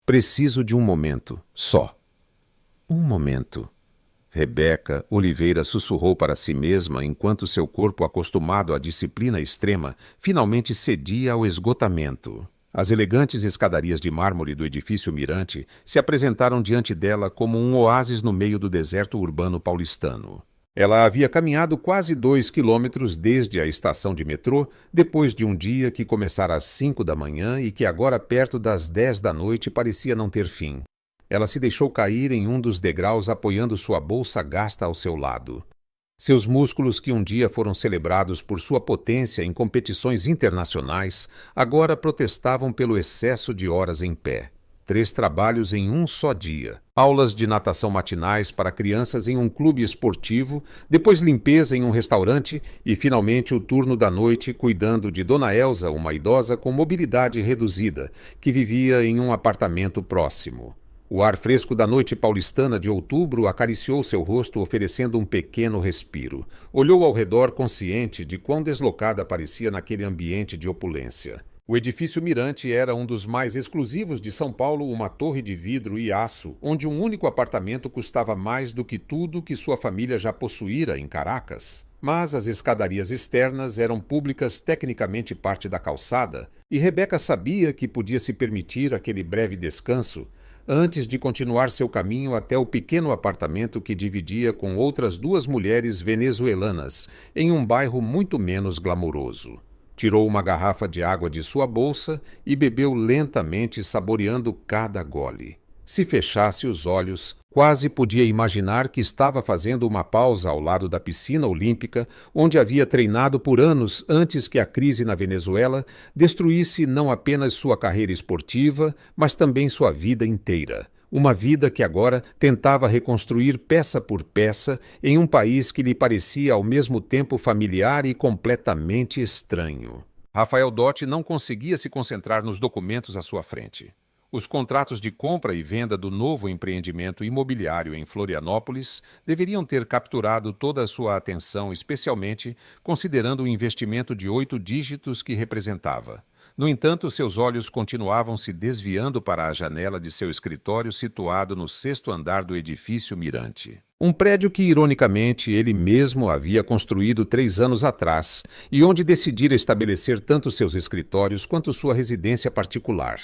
Preciso de um momento, só. Um momento. Rebeca Oliveira sussurrou para si mesma enquanto seu corpo, acostumado à disciplina extrema, finalmente cedia ao esgotamento. As elegantes escadarias de mármore do edifício Mirante se apresentaram diante dela como um oásis no meio do deserto urbano paulistano. Ela havia caminhado quase 2 quilômetros desde a estação de metrô, depois de um dia que começara às 5 da manhã e que agora, perto das 10 da noite, parecia não ter fim. Ela se deixou cair em um dos degraus, apoiando sua bolsa gasta ao seu lado. Seus músculos, que um dia foram celebrados por sua potência em competições internacionais, agora protestavam pelo excesso de horas em pé. 3 trabalhos em um só dia. Aulas de natação matinais para crianças em um clube esportivo, depois limpeza em um restaurante e, finalmente, o turno da noite cuidando de Dona Elza, uma idosa com mobilidade reduzida, que vivia em um apartamento próximo. O ar fresco da noite paulistana de outubro acariciou seu rosto, oferecendo um pequeno respiro. Olhou ao redor, consciente de quão deslocada parecia naquele ambiente de opulência. O edifício Mirante era um dos mais exclusivos de São Paulo, uma torre de vidro e aço, onde um único apartamento custava mais do que tudo que sua família já possuíra em Caracas. Mas as escadarias externas eram públicas, tecnicamente parte da calçada, e Rebeca sabia que podia se permitir aquele breve descanso antes de continuar seu caminho até o pequeno apartamento que dividia com outras 2 mulheres venezuelanas, em um bairro muito menos glamouroso. Tirou uma garrafa de água de sua bolsa e bebeu lentamente, saboreando cada gole. Se fechasse os olhos, quase podia imaginar que estava fazendo uma pausa ao lado da piscina olímpica, onde havia treinado por anos antes que a crise na Venezuela destruísse não apenas sua carreira esportiva, mas também sua vida inteira. Uma vida que agora tentava reconstruir peça por peça em um país que lhe parecia ao mesmo tempo familiar e completamente estranho. Rafael Dotti não conseguia se concentrar nos documentos à sua frente. Os contratos de compra e venda do novo empreendimento imobiliário em Florianópolis deveriam ter capturado toda a sua atenção, especialmente considerando o investimento de 8 dígitos que representava. No entanto, seus olhos continuavam se desviando para a janela de seu escritório situado no 6º andar do edifício Mirante. Um prédio que, ironicamente, ele mesmo havia construído 3 anos atrás e onde decidira estabelecer tanto seus escritórios quanto sua residência particular.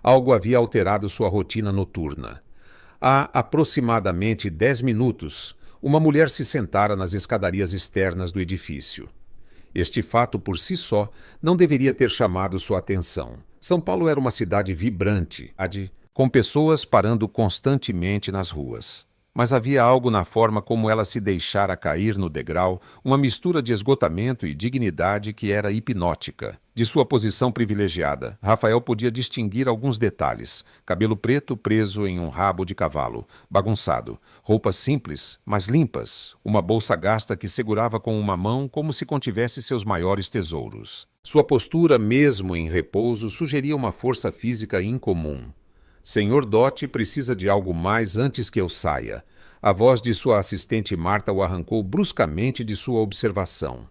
Algo havia alterado sua rotina noturna. Há aproximadamente 10 minutos, uma mulher se sentara nas escadarias externas do edifício. Este fato por si só não deveria ter chamado sua atenção. São Paulo era uma cidade vibrante, com pessoas parando constantemente nas ruas. Mas havia algo na forma como ela se deixara cair no degrau, uma mistura de esgotamento e dignidade que era hipnótica. De sua posição privilegiada, Rafael podia distinguir alguns detalhes: cabelo preto preso em um rabo de cavalo, bagunçado, roupas simples, mas limpas, uma bolsa gasta que segurava com uma mão como se contivesse seus maiores tesouros. Sua postura, mesmo em repouso, sugeria uma força física incomum. Senhor Dotti precisa de algo mais antes que eu saia. A voz de sua assistente Marta o arrancou bruscamente de sua observação.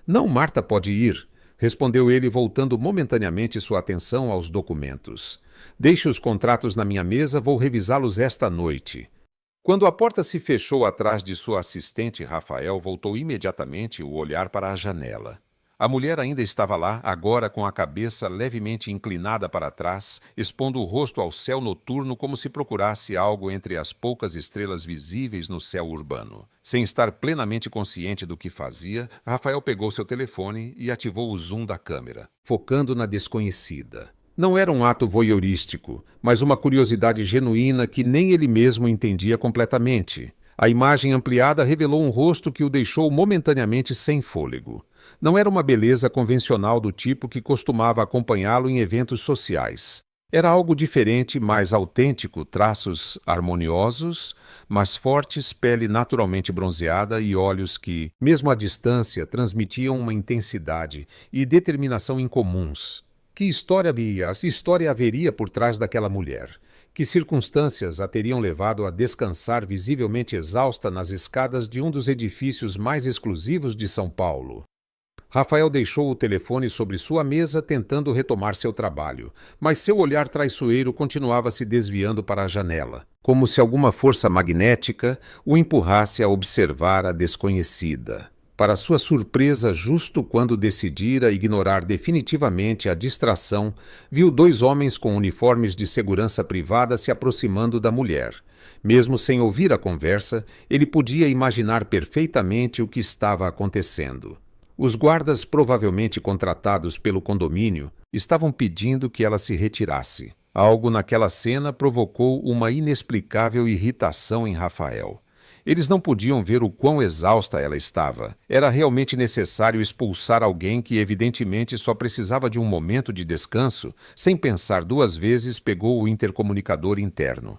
Não, Marta pode ir, respondeu ele, voltando momentaneamente sua atenção aos documentos. Deixe os contratos na minha mesa, vou revisá-los esta noite. Quando a porta se fechou atrás de sua assistente, Rafael voltou imediatamente o olhar para a janela. A mulher ainda estava lá, agora com a cabeça levemente inclinada para trás, expondo o rosto ao céu noturno como se procurasse algo entre as poucas estrelas visíveis no céu urbano. Sem estar plenamente consciente do que fazia, Rafael pegou seu telefone e ativou o zoom da câmera, focando na desconhecida. Não era um ato voyeurístico, mas uma curiosidade genuína que nem ele mesmo entendia completamente. A imagem ampliada revelou um rosto que o deixou momentaneamente sem fôlego. Não era uma beleza convencional do tipo que costumava acompanhá-lo em eventos sociais. Era algo diferente, mais autêntico, traços harmoniosos, mas fortes, pele naturalmente bronzeada e olhos que, mesmo à distância, transmitiam uma intensidade e determinação incomuns. Que história haveria por trás daquela mulher? Que circunstâncias a teriam levado a descansar visivelmente exausta nas escadas de um dos edifícios mais exclusivos de São Paulo? Rafael deixou o telefone sobre sua mesa tentando retomar seu trabalho, mas seu olhar traiçoeiro continuava se desviando para a janela, como se alguma força magnética o empurrasse a observar a desconhecida. Para sua surpresa, justo quando decidira ignorar definitivamente a distração, viu dois homens com uniformes de segurança privada se aproximando da mulher. Mesmo sem ouvir a conversa, ele podia imaginar perfeitamente o que estava acontecendo. Os guardas, provavelmente contratados pelo condomínio, estavam pedindo que ela se retirasse. Algo naquela cena provocou uma inexplicável irritação em Rafael. Eles não podiam ver o quão exausta ela estava. Era realmente necessário expulsar alguém que evidentemente só precisava de um momento de descanso. Sem pensar duas vezes, pegou o intercomunicador interno.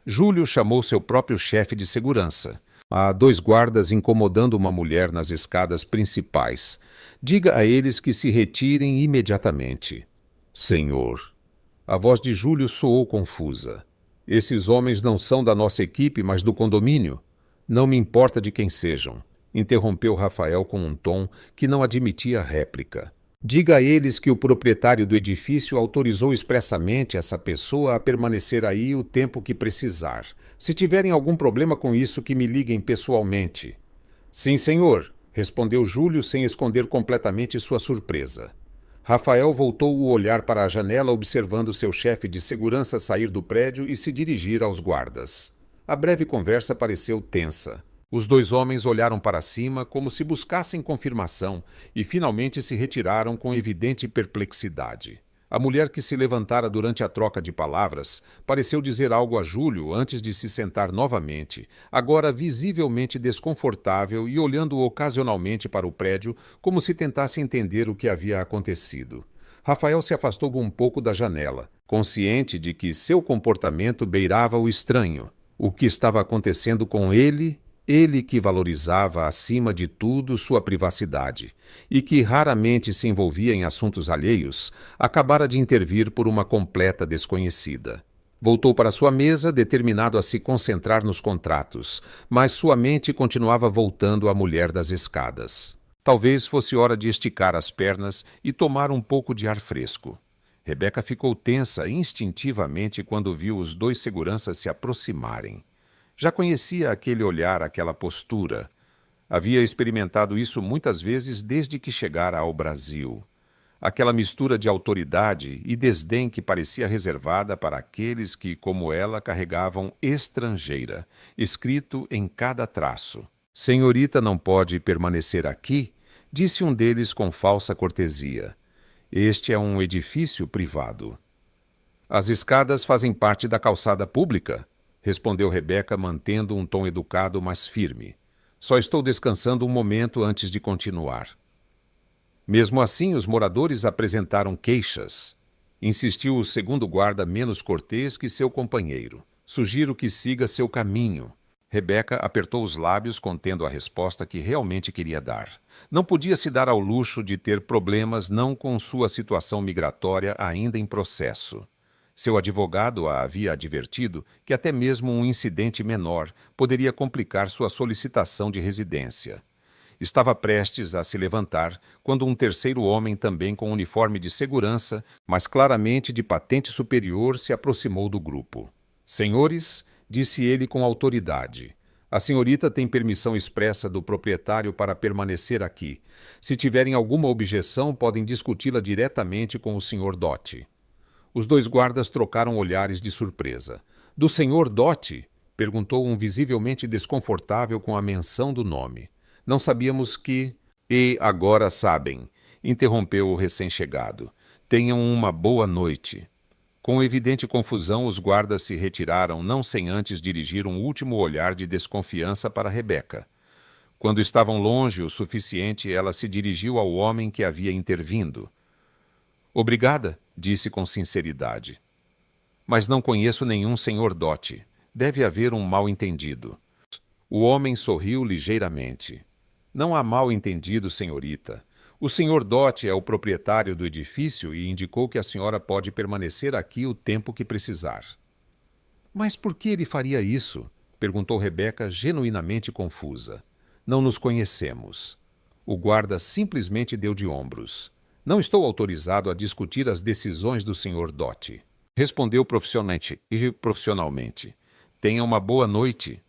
Júlio chamou seu próprio chefe de segurança. Há dois guardas incomodando uma mulher nas escadas principais. Diga a eles que se retirem imediatamente. Senhor. A voz de Júlio soou confusa. Esses homens não são da nossa equipe, mas do condomínio. Não me importa de quem sejam, interrompeu Rafael com um tom que não admitia réplica. Diga a eles que o proprietário do edifício autorizou expressamente essa pessoa a permanecer aí o tempo que precisar. Se tiverem algum problema com isso, que me liguem pessoalmente. Sim, senhor, respondeu Júlio sem esconder completamente sua surpresa. Rafael voltou o olhar para a janela observando seu chefe de segurança sair do prédio e se dirigir aos guardas. A breve conversa pareceu tensa. Os dois homens olharam para cima como se buscassem confirmação e finalmente se retiraram com evidente perplexidade. A mulher que se levantara durante a troca de palavras pareceu dizer algo a Júlio antes de se sentar novamente, agora visivelmente desconfortável e olhando ocasionalmente para o prédio como se tentasse entender o que havia acontecido. Rafael se afastou um pouco da janela, consciente de que seu comportamento beirava o estranho. O que estava acontecendo com ele que valorizava acima de tudo sua privacidade e que raramente se envolvia em assuntos alheios, acabara de intervir por uma completa desconhecida. Voltou para sua mesa, determinado a se concentrar nos contratos, mas sua mente continuava voltando à mulher das escadas. Talvez fosse hora de esticar as pernas e tomar um pouco de ar fresco. Rebeca ficou tensa instintivamente quando viu os dois seguranças se aproximarem. Já conhecia aquele olhar, aquela postura. Havia experimentado isso muitas vezes desde que chegara ao Brasil. Aquela mistura de autoridade e desdém que parecia reservada para aqueles que, como ela, carregavam estrangeira, escrito em cada traço. Senhorita não pode permanecer aqui, disse um deles com falsa cortesia. Este é um edifício privado. As escadas fazem parte da calçada pública, respondeu Rebeca, mantendo um tom educado, mas firme. Só estou descansando um momento antes de continuar. Mesmo assim, os moradores apresentaram queixas. Insistiu o segundo guarda menos cortês que seu companheiro. Sugiro que siga seu caminho. Rebeca apertou os lábios, contendo a resposta que realmente queria dar. Não podia se dar ao luxo de ter problemas não com sua situação migratória ainda em processo. Seu advogado a havia advertido que até mesmo um incidente menor poderia complicar sua solicitação de residência. Estava prestes a se levantar quando um terceiro homem, também com uniforme de segurança, mas claramente de patente superior, se aproximou do grupo. Senhores, disse ele com autoridade, a senhorita tem permissão expressa do proprietário para permanecer aqui. Se tiverem alguma objeção, podem discuti-la diretamente com o Sr. Dotti. Os dois guardas trocaram olhares de surpresa. Do Sr. Dotti? Perguntou um visivelmente desconfortável com a menção do nome. Não sabíamos que... E agora sabem, interrompeu o recém-chegado. Tenham uma boa noite. Com evidente confusão, os guardas se retiraram, não sem antes dirigir um último olhar de desconfiança para Rebeca. Quando estavam longe o suficiente, ela se dirigiu ao homem que havia intervindo. Obrigada, disse com sinceridade. Mas não conheço nenhum Sr. Dotti. Deve haver um mal-entendido. O homem sorriu ligeiramente. Não há mal-entendido, senhorita. O Sr. Dotti é o proprietário do edifício e indicou que a senhora pode permanecer aqui o tempo que precisar. Mas por que ele faria isso? Perguntou Rebeca, genuinamente confusa. Não nos conhecemos. O guarda simplesmente deu de ombros. Não estou autorizado a discutir as decisões do Sr. Dot. Respondeu profissionalmente. Tenha uma boa noite.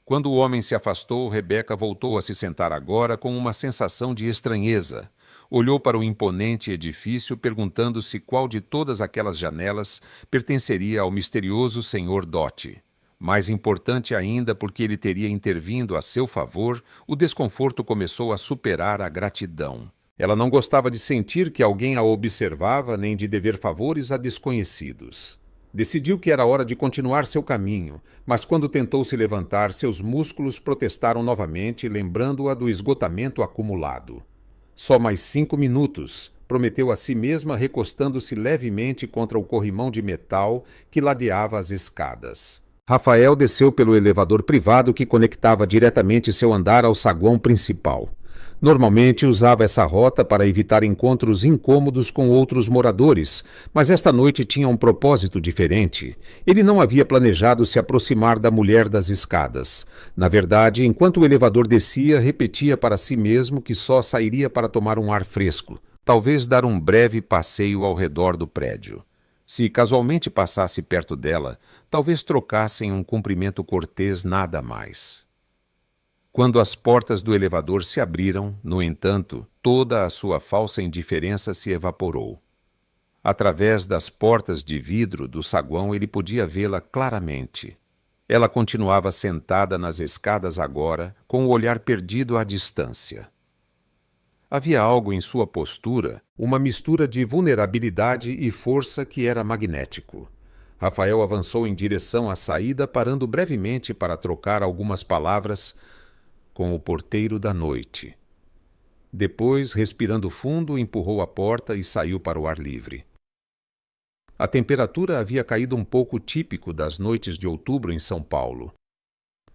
Quando o homem se afastou, Rebeca voltou a se sentar agora com uma sensação de estranheza. Olhou para o imponente edifício, perguntando-se qual de todas aquelas janelas pertenceria ao misterioso Sr. Dot. Mais importante ainda, porque ele teria intervindo a seu favor, o desconforto começou a superar a gratidão. Ela não gostava de sentir que alguém a observava, nem de dever favores a desconhecidos. Decidiu que era hora de continuar seu caminho, mas quando tentou se levantar, seus músculos protestaram novamente, lembrando-a do esgotamento acumulado. Só mais 5 minutos, prometeu a si mesma, recostando-se levemente contra o corrimão de metal que ladeava as escadas. Rafael desceu pelo elevador privado que conectava diretamente seu andar ao saguão principal. Normalmente usava essa rota para evitar encontros incômodos com outros moradores, mas esta noite tinha um propósito diferente. Ele não havia planejado se aproximar da mulher das escadas. Na verdade, enquanto o elevador descia, repetia para si mesmo que só sairia para tomar um ar fresco, talvez dar um breve passeio ao redor do prédio. Se casualmente passasse perto dela, talvez trocassem um cumprimento cortês, nada mais. Quando as portas do elevador se abriram, no entanto, toda a sua falsa indiferença se evaporou. Através das portas de vidro do saguão ele podia vê-la claramente. Ela continuava sentada nas escadas agora, com o olhar perdido à distância. Havia algo em sua postura, uma mistura de vulnerabilidade e força que era magnético. Rafael avançou em direção à saída, parando brevemente para trocar algumas palavras com o porteiro da noite. Depois, respirando fundo, empurrou a porta e saiu para o ar livre. A temperatura havia caído um pouco, típico das noites de outubro em São Paulo.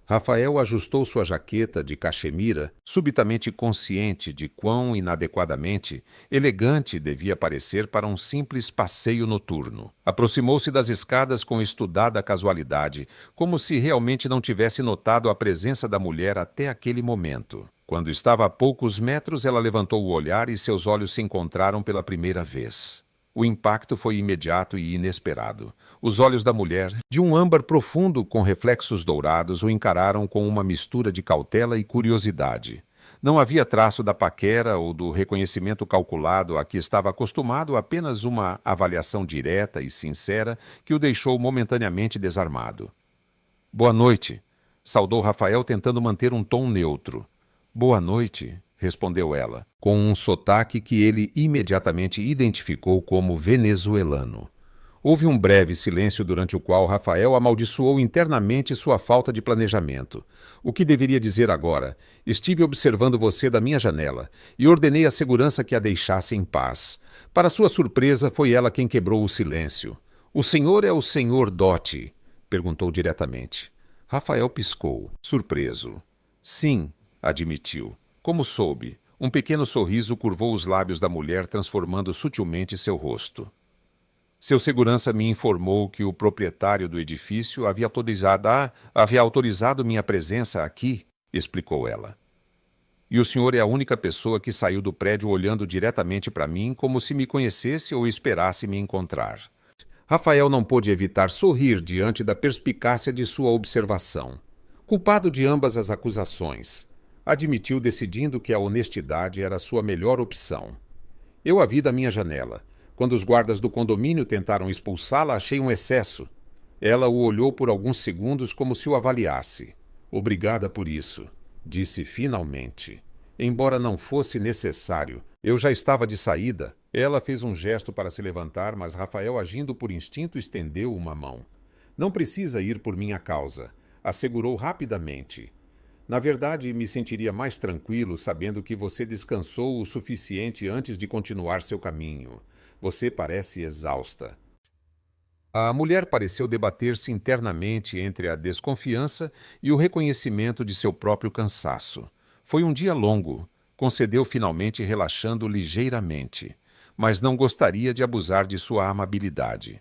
Rafael ajustou sua jaqueta de cachemira, subitamente consciente de quão inadequadamente elegante devia parecer para um simples passeio noturno. Aproximou-se das escadas com estudada casualidade, como se realmente não tivesse notado a presença da mulher até aquele momento. Quando estava a poucos metros, ela levantou o olhar e seus olhos se encontraram pela primeira vez. O impacto foi imediato e inesperado. Os olhos da mulher, de um âmbar profundo com reflexos dourados, o encararam com uma mistura de cautela e curiosidade. Não havia traço da paquera ou do reconhecimento calculado a que estava acostumado, apenas uma avaliação direta e sincera que o deixou momentaneamente desarmado. "Boa noite", saudou Rafael, tentando manter um tom neutro. "Boa noite", respondeu ela, com um sotaque que ele imediatamente identificou como venezuelano. Houve um breve silêncio durante o qual Rafael amaldiçoou internamente sua falta de planejamento. O que deveria dizer agora? Estive observando você da minha janela e ordenei à segurança que a deixasse em paz. Para sua surpresa, foi ela quem quebrou o silêncio. "O senhor é o Sr. Dot?", perguntou diretamente. Rafael piscou, surpreso. "Sim", admitiu. "Como soube?" Um pequeno sorriso curvou os lábios da mulher, transformando sutilmente seu rosto. "Seu segurança me informou que o proprietário do edifício havia autorizado minha presença aqui", explicou ela. "E o senhor é a única pessoa que saiu do prédio olhando diretamente para mim, como se me conhecesse ou esperasse me encontrar." Rafael não pôde evitar sorrir diante da perspicácia de sua observação. Culpado de ambas as acusações, admitiu, decidindo que a honestidade era sua melhor opção. "Eu a vi da minha janela. Quando os guardas do condomínio tentaram expulsá-la, achei um excesso." Ela o olhou por alguns segundos como se o avaliasse. "Obrigada por isso", disse finalmente. "Embora não fosse necessário, eu já estava de saída." Ela fez um gesto para se levantar, mas Rafael, agindo por instinto, estendeu uma mão. "Não precisa ir por minha causa", assegurou rapidamente. "Na verdade, me sentiria mais tranquilo sabendo que você descansou o suficiente antes de continuar seu caminho. Você parece exausta." A mulher pareceu debater-se internamente entre a desconfiança e o reconhecimento de seu próprio cansaço. Foi um dia longo, concedeu finalmente, relaxando ligeiramente, mas não gostaria de abusar de sua amabilidade.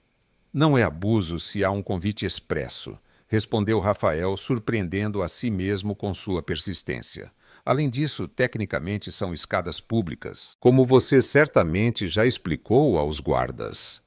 "Não é abuso se há um convite expresso", respondeu Rafael, surpreendendo a si mesmo com sua persistência. Além disso, tecnicamente são escadas públicas, como você certamente já explicou aos guardas.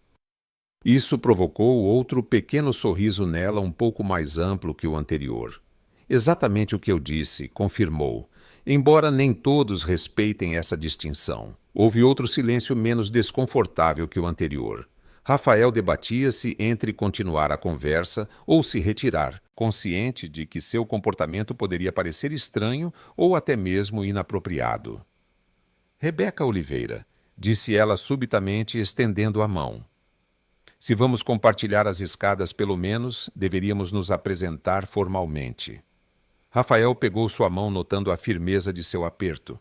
Isso provocou outro pequeno sorriso nela um pouco mais amplo que o anterior. Exatamente o que eu disse, confirmou. Embora nem todos respeitem essa distinção. Houve outro silêncio menos desconfortável que o anterior. Rafael debatia-se entre continuar a conversa ou se retirar, consciente de que seu comportamento poderia parecer estranho ou até mesmo inapropriado. Rebeca Oliveira, disse ela subitamente, estendendo a mão. Se vamos compartilhar as escadas, pelo menos, deveríamos nos apresentar formalmente. Rafael pegou sua mão, notando a firmeza de seu aperto.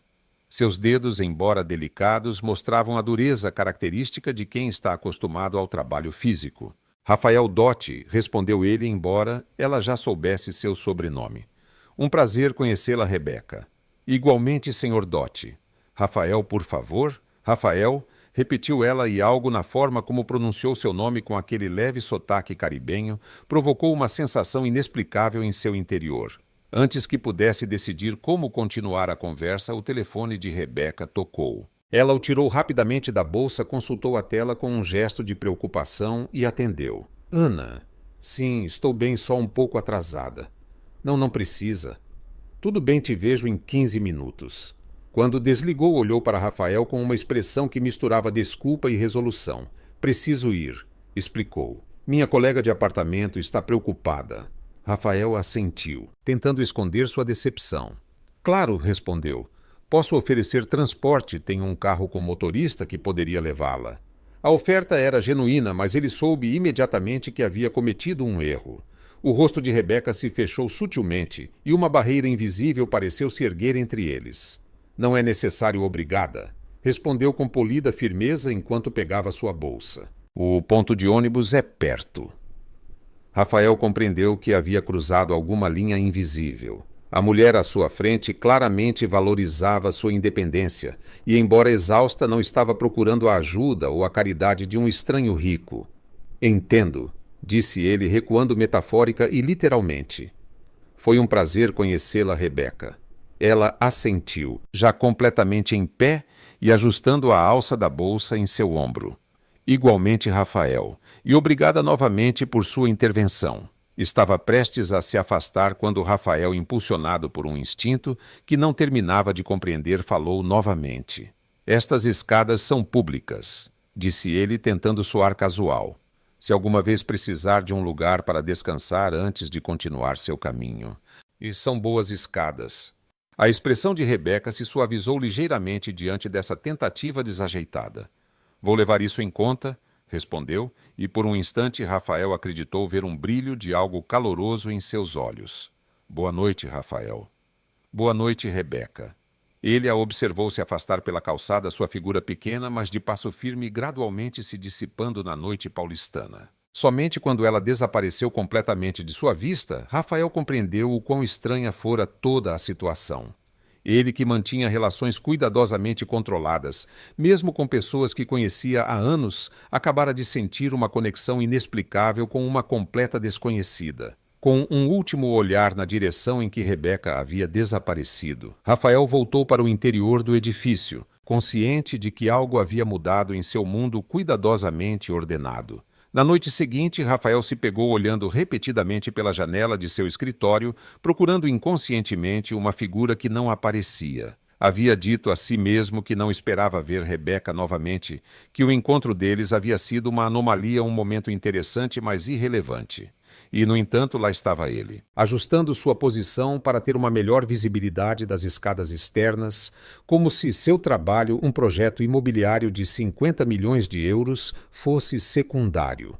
Seus dedos, embora delicados, mostravam a dureza característica de quem está acostumado ao trabalho físico. Rafael Dotti, respondeu ele, embora ela já soubesse seu sobrenome. Um prazer conhecê-la, Rebeca. Igualmente, Sr. Dotti. Rafael, por favor? Rafael, repetiu ela, e algo na forma como pronunciou seu nome com aquele leve sotaque caribenho provocou uma sensação inexplicável em seu interior. Antes que pudesse decidir como continuar a conversa, o telefone de Rebeca tocou. Ela o tirou rapidamente da bolsa, consultou a tela com um gesto de preocupação e atendeu. Ana. Sim, estou bem, só um pouco atrasada. Não precisa. Tudo bem, te vejo em 15 minutos. Quando desligou, olhou para Rafael com uma expressão que misturava desculpa e resolução. Preciso ir, explicou. Minha colega de apartamento está preocupada. Rafael assentiu, tentando esconder sua decepção. Claro, respondeu. Posso oferecer transporte, tenho um carro com motorista que poderia levá-la. A oferta era genuína, mas ele soube imediatamente que havia cometido um erro. O rosto de Rebeca se fechou sutilmente e uma barreira invisível pareceu se erguer entre eles. Não é necessário, obrigada, respondeu com polida firmeza enquanto pegava sua bolsa. O ponto de ônibus é perto. Rafael compreendeu que havia cruzado alguma linha invisível. A mulher à sua frente claramente valorizava sua independência e, embora exausta, não estava procurando a ajuda ou a caridade de um estranho rico. Entendo, disse ele, recuando metafórica e literalmente. Foi um prazer conhecê-la, Rebeca. Ela assentiu, já completamente em pé e ajustando a alça da bolsa em seu ombro. Igualmente Rafael, e obrigada novamente por sua intervenção. Estava prestes a se afastar quando Rafael, impulsionado por um instinto que não terminava de compreender, falou novamente. Estas escadas são públicas, disse ele, tentando soar casual. Se alguma vez precisar de um lugar para descansar antes de continuar seu caminho. E são boas escadas. A expressão de Rebeca se suavizou ligeiramente diante dessa tentativa desajeitada. Vou levar isso em conta, respondeu, e por um instante Rafael acreditou ver um brilho de algo caloroso em seus olhos. Boa noite, Rafael. Boa noite, Rebeca. Ele a observou se afastar pela calçada, sua figura pequena, mas de passo firme, gradualmente se dissipando na noite paulistana. Somente quando ela desapareceu completamente de sua vista, Rafael compreendeu o quão estranha fora toda a situação. Ele, que mantinha relações cuidadosamente controladas, mesmo com pessoas que conhecia há anos, acabara de sentir uma conexão inexplicável com uma completa desconhecida. Com um último olhar na direção em que Rebeca havia desaparecido, Rafael voltou para o interior do edifício, consciente de que algo havia mudado em seu mundo cuidadosamente ordenado. Na noite seguinte, Rafael se pegou olhando repetidamente pela janela de seu escritório, procurando inconscientemente uma figura que não aparecia. Havia dito a si mesmo que não esperava ver Rebeca novamente, que o encontro deles havia sido uma anomalia, um momento interessante, mas irrelevante. E, no entanto, lá estava ele, ajustando sua posição para ter uma melhor visibilidade das escadas externas, como se seu trabalho, um projeto imobiliário de 50 milhões de euros, fosse secundário.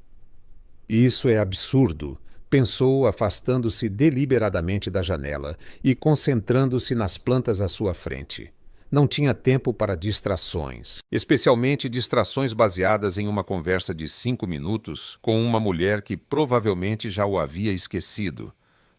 Isso é absurdo, pensou, afastando-se deliberadamente da janela e concentrando-se nas plantas à sua frente. Não tinha tempo para distrações, especialmente distrações baseadas em uma conversa de 5 minutos com uma mulher que provavelmente já o havia esquecido.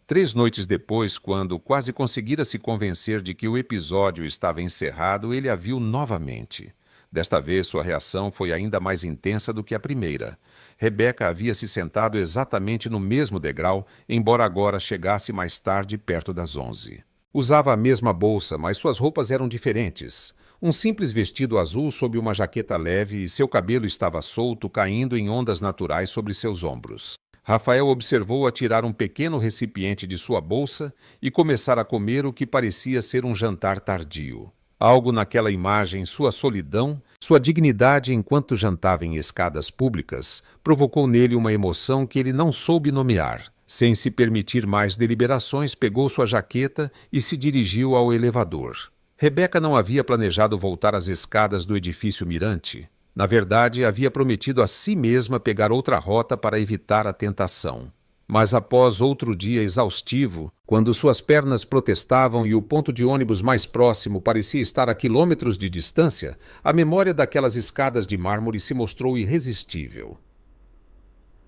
3 noites depois, quando quase conseguira se convencer de que o episódio estava encerrado, ele a viu novamente. Desta vez, sua reação foi ainda mais intensa do que a primeira. Rebeca havia se sentado exatamente no mesmo degrau, embora agora chegasse mais tarde, perto das 11. Usava a mesma bolsa, mas suas roupas eram diferentes. Um simples vestido azul sob uma jaqueta leve e seu cabelo estava solto, caindo em ondas naturais sobre seus ombros. Rafael observou-a tirar um pequeno recipiente de sua bolsa e começar a comer o que parecia ser um jantar tardio. Algo naquela imagem, sua solidão, sua dignidade enquanto jantava em escadas públicas, provocou nele uma emoção que ele não soube nomear. Sem se permitir mais deliberações, pegou sua jaqueta e se dirigiu ao elevador. Rebeca não havia planejado voltar às escadas do edifício Mirante. Na verdade, havia prometido a si mesma pegar outra rota para evitar a tentação. Mas após outro dia exaustivo, quando suas pernas protestavam e o ponto de ônibus mais próximo parecia estar a quilômetros de distância, a memória daquelas escadas de mármore se mostrou irresistível.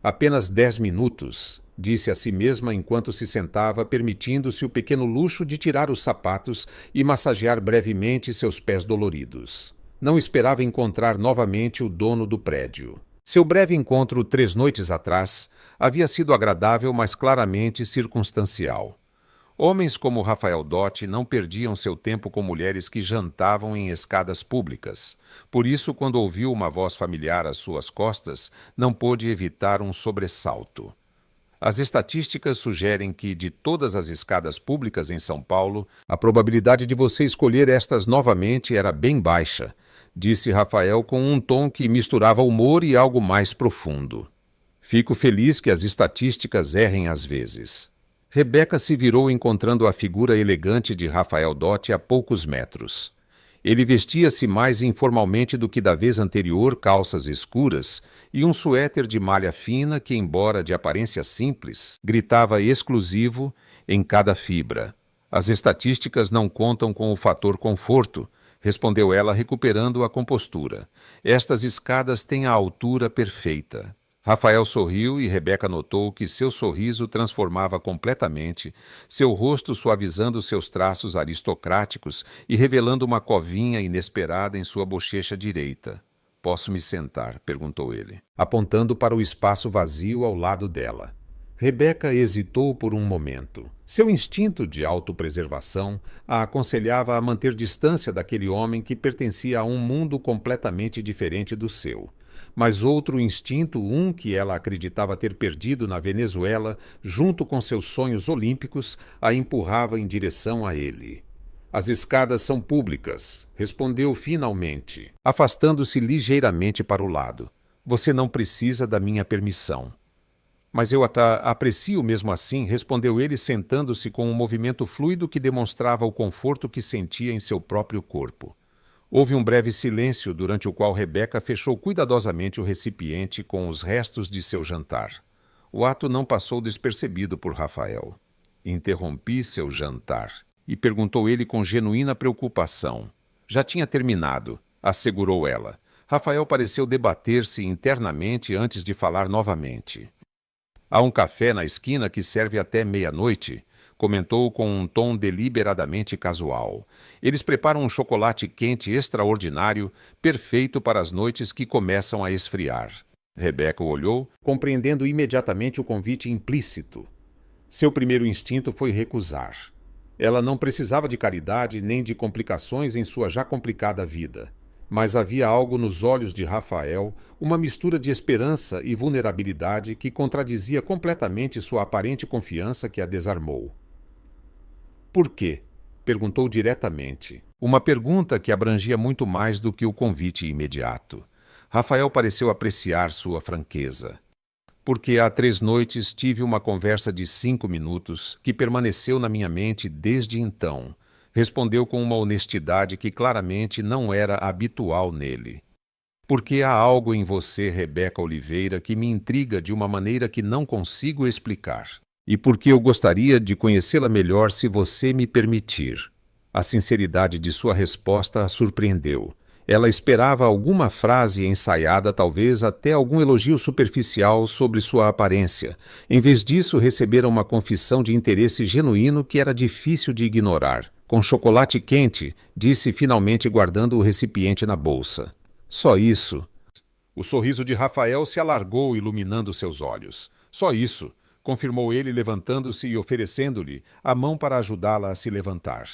Apenas 10 minutos, disse a si mesma enquanto se sentava, permitindo-se o pequeno luxo de tirar os sapatos e massagear brevemente seus pés doloridos. Não esperava encontrar novamente o dono do prédio. Seu breve encontro 3 noites atrás havia sido agradável, mas claramente circunstancial. Homens como Rafael Dotti não perdiam seu tempo com mulheres que jantavam em escadas públicas. Por isso, quando ouviu uma voz familiar às suas costas, não pôde evitar um sobressalto. As estatísticas sugerem que, de todas as escadas públicas em São Paulo, a probabilidade de você escolher estas novamente era bem baixa, disse Rafael com um tom que misturava humor e algo mais profundo. Fico feliz que as estatísticas errem às vezes. Rebeca se virou encontrando a figura elegante de Rafael Dotti a poucos metros. Ele vestia-se mais informalmente do que da vez anterior, calças escuras e um suéter de malha fina que, embora de aparência simples, gritava exclusivo em cada fibra. As estatísticas não contam com o fator conforto, respondeu ela, recuperando a compostura. Estas escadas têm a altura perfeita. Rafael sorriu e Rebeca notou que seu sorriso transformava completamente, seu rosto suavizando seus traços aristocráticos e revelando uma covinha inesperada em sua bochecha direita. — Posso me sentar? — perguntou ele, apontando para o espaço vazio ao lado dela. Rebeca hesitou por um momento. Seu instinto de autopreservação a aconselhava a manter distância daquele homem que pertencia a um mundo completamente diferente do seu. Mas outro instinto, um que ela acreditava ter perdido na Venezuela, junto com seus sonhos olímpicos, a empurrava em direção a ele. — As escadas são públicas, respondeu finalmente, afastando-se ligeiramente para o lado. Você não precisa da minha permissão. Mas eu a aprecio mesmo assim, respondeu ele, sentando-se com um movimento fluido que demonstrava o conforto que sentia em seu próprio corpo. Houve um breve silêncio, durante o qual Rebeca fechou cuidadosamente o recipiente com os restos de seu jantar. O ato não passou despercebido por Rafael. Interrompi seu jantar, e perguntou ele com genuína preocupação. Já tinha terminado, assegurou ela. Rafael pareceu debater-se internamente antes de falar novamente. Há um café na esquina que serve até meia-noite, comentou com um tom deliberadamente casual. Eles preparam um chocolate quente extraordinário, perfeito para as noites que começam a esfriar. Rebeca o olhou, compreendendo imediatamente o convite implícito. Seu primeiro instinto foi recusar. Ela não precisava de caridade nem de complicações em sua já complicada vida. Mas havia algo nos olhos de Rafael, uma mistura de esperança e vulnerabilidade que contradizia completamente sua aparente confiança que a desarmou. — Por quê? Perguntou diretamente. Uma pergunta que abrangia muito mais do que o convite imediato. Rafael pareceu apreciar sua franqueza. Porque há 3 noites tive uma conversa de 5 minutos que permaneceu na minha mente desde então, respondeu com uma honestidade que claramente não era habitual nele. Porque há algo em você, Rebeca Oliveira, que me intriga de uma maneira que não consigo explicar. E porque eu gostaria de conhecê-la melhor se você me permitir. A sinceridade de sua resposta a surpreendeu. Ela esperava alguma frase ensaiada, talvez até algum elogio superficial sobre sua aparência. Em vez disso, recebera uma confissão de interesse genuíno que era difícil de ignorar. Com chocolate quente, disse finalmente guardando o recipiente na bolsa. Só isso. O sorriso de Rafael se alargou, iluminando seus olhos. Só isso. confirmou ele, levantando-se e oferecendo-lhe a mão para ajudá-la a se levantar.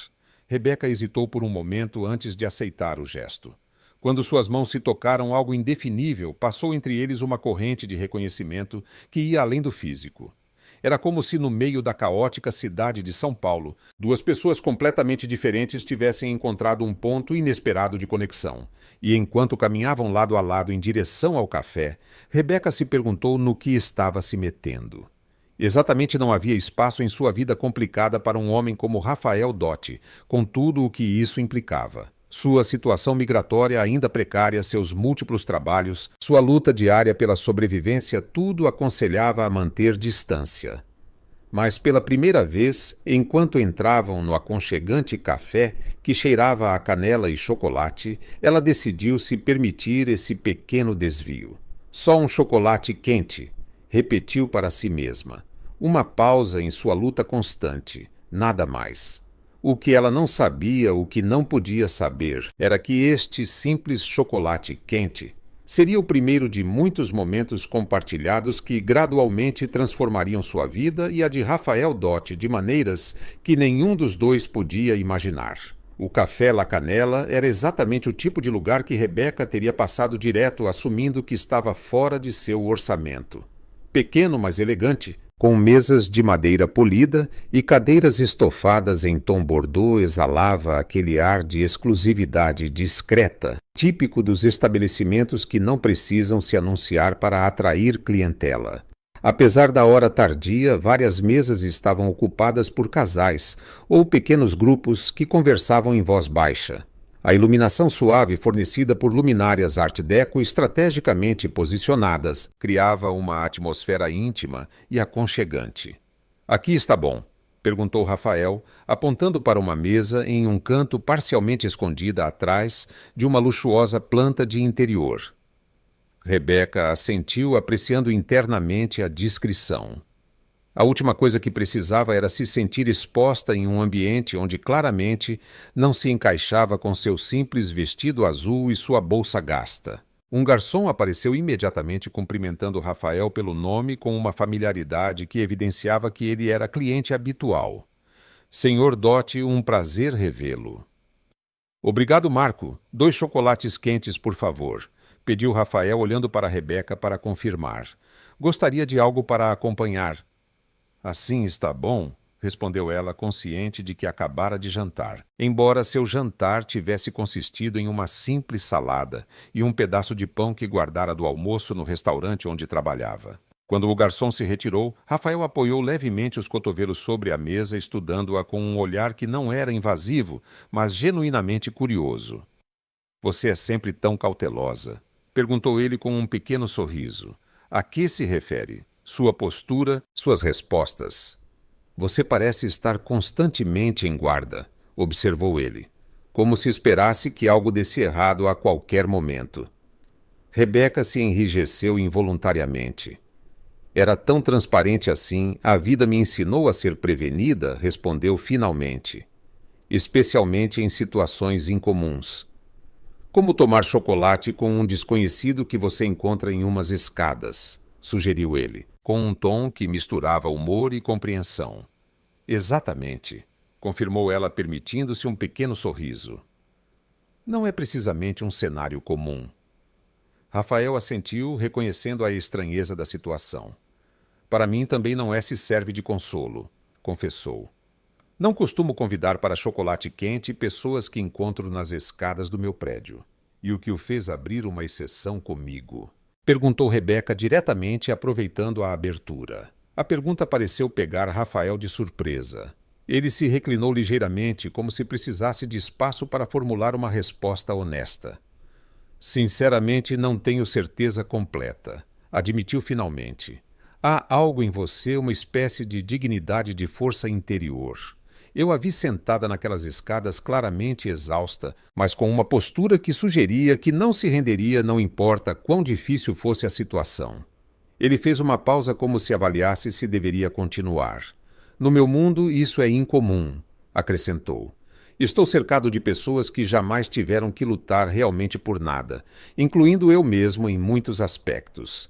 Rebeca hesitou por um momento antes de aceitar o gesto. Quando suas mãos se tocaram, algo indefinível passou entre eles, uma corrente de reconhecimento que ia além do físico. Era como se, no meio da caótica cidade de São Paulo, duas pessoas completamente diferentes tivessem encontrado um ponto inesperado de conexão. E enquanto caminhavam lado a lado em direção ao café, Rebeca se perguntou no que estava se metendo. Exatamente, não havia espaço em sua vida complicada para um homem como Rafael Dotti, com tudo o que isso implicava. Sua situação migratória ainda precária, seus múltiplos trabalhos, sua luta diária pela sobrevivência, tudo aconselhava a manter distância. Mas pela primeira vez, enquanto entravam no aconchegante café que cheirava a canela e chocolate, ela decidiu se permitir esse pequeno desvio. Só um chocolate quente, repetiu para si mesma. Uma pausa em sua luta constante, nada mais. O que ela não sabia, o que não podia saber, era que este simples chocolate quente seria o primeiro de muitos momentos compartilhados que gradualmente transformariam sua vida e a de Rafael Dotti de maneiras que nenhum dos dois podia imaginar. O Café La Canela era exatamente o tipo de lugar que Rebeca teria passado direto, assumindo que estava fora de seu orçamento. Pequeno, mas elegante, com mesas de madeira polida e cadeiras estofadas em tom bordô, exalava aquele ar de exclusividade discreta, típico dos estabelecimentos que não precisam se anunciar para atrair clientela. Apesar da hora tardia, várias mesas estavam ocupadas por casais ou pequenos grupos que conversavam em voz baixa. A iluminação suave fornecida por luminárias Art Deco estrategicamente posicionadas criava uma atmosfera íntima e aconchegante. "Aqui está bom?", perguntou Rafael, apontando para uma mesa em um canto parcialmente escondida atrás de uma luxuosa planta de interior. Rebeca assentiu, apreciando internamente a discrição. A última coisa que precisava era se sentir exposta em um ambiente onde claramente não se encaixava com seu simples vestido azul e sua bolsa gasta. Um garçom apareceu imediatamente cumprimentando Rafael pelo nome com uma familiaridade que evidenciava que ele era cliente habitual. "Senhor Dotti, um prazer revê-lo." "Obrigado, Marco. 2 chocolates quentes, por favor", pediu Rafael, olhando para Rebeca para confirmar. "Gostaria de algo para acompanhar." "Assim está bom", respondeu ela, consciente de que acabara de jantar, embora seu jantar tivesse consistido em uma simples salada e um pedaço de pão que guardara do almoço no restaurante onde trabalhava. Quando o garçom se retirou, Rafael apoiou levemente os cotovelos sobre a mesa, estudando-a com um olhar que não era invasivo, mas genuinamente curioso. "Você é sempre tão cautelosa?", perguntou ele com um pequeno sorriso. "A que se refere? Sua postura, suas respostas?" "Você parece estar constantemente em guarda", observou ele, como se esperasse que algo desse errado a qualquer momento. Rebeca se enrijeceu involuntariamente. "Era tão transparente assim, a vida me ensinou a ser prevenida", respondeu finalmente. "Especialmente em situações incomuns. Como tomar chocolate com um desconhecido que você encontra em umas escadas", sugeriu ele, com um tom que misturava humor e compreensão. "Exatamente", confirmou ela, permitindo-se um pequeno sorriso. "Não é precisamente um cenário comum." Rafael assentiu, reconhecendo a estranheza da situação. "Para mim também não se serve de consolo", confessou. "Não costumo convidar para chocolate quente pessoas que encontro nas escadas do meu prédio." "E o que o fez abrir uma exceção comigo?", perguntou Rebeca diretamente, aproveitando a abertura. A pergunta pareceu pegar Rafael de surpresa. Ele se reclinou ligeiramente, como se precisasse de espaço para formular uma resposta honesta. "Sinceramente, não tenho certeza completa", admitiu finalmente. "Há algo em você, uma espécie de dignidade, de força interior. Eu a vi sentada naquelas escadas, claramente exausta, mas com uma postura que sugeria que não se renderia, não importa quão difícil fosse a situação." Ele fez uma pausa, como se avaliasse se deveria continuar. "No meu mundo, isso é incomum", acrescentou. "Estou cercado de pessoas que jamais tiveram que lutar realmente por nada, incluindo eu mesmo em muitos aspectos.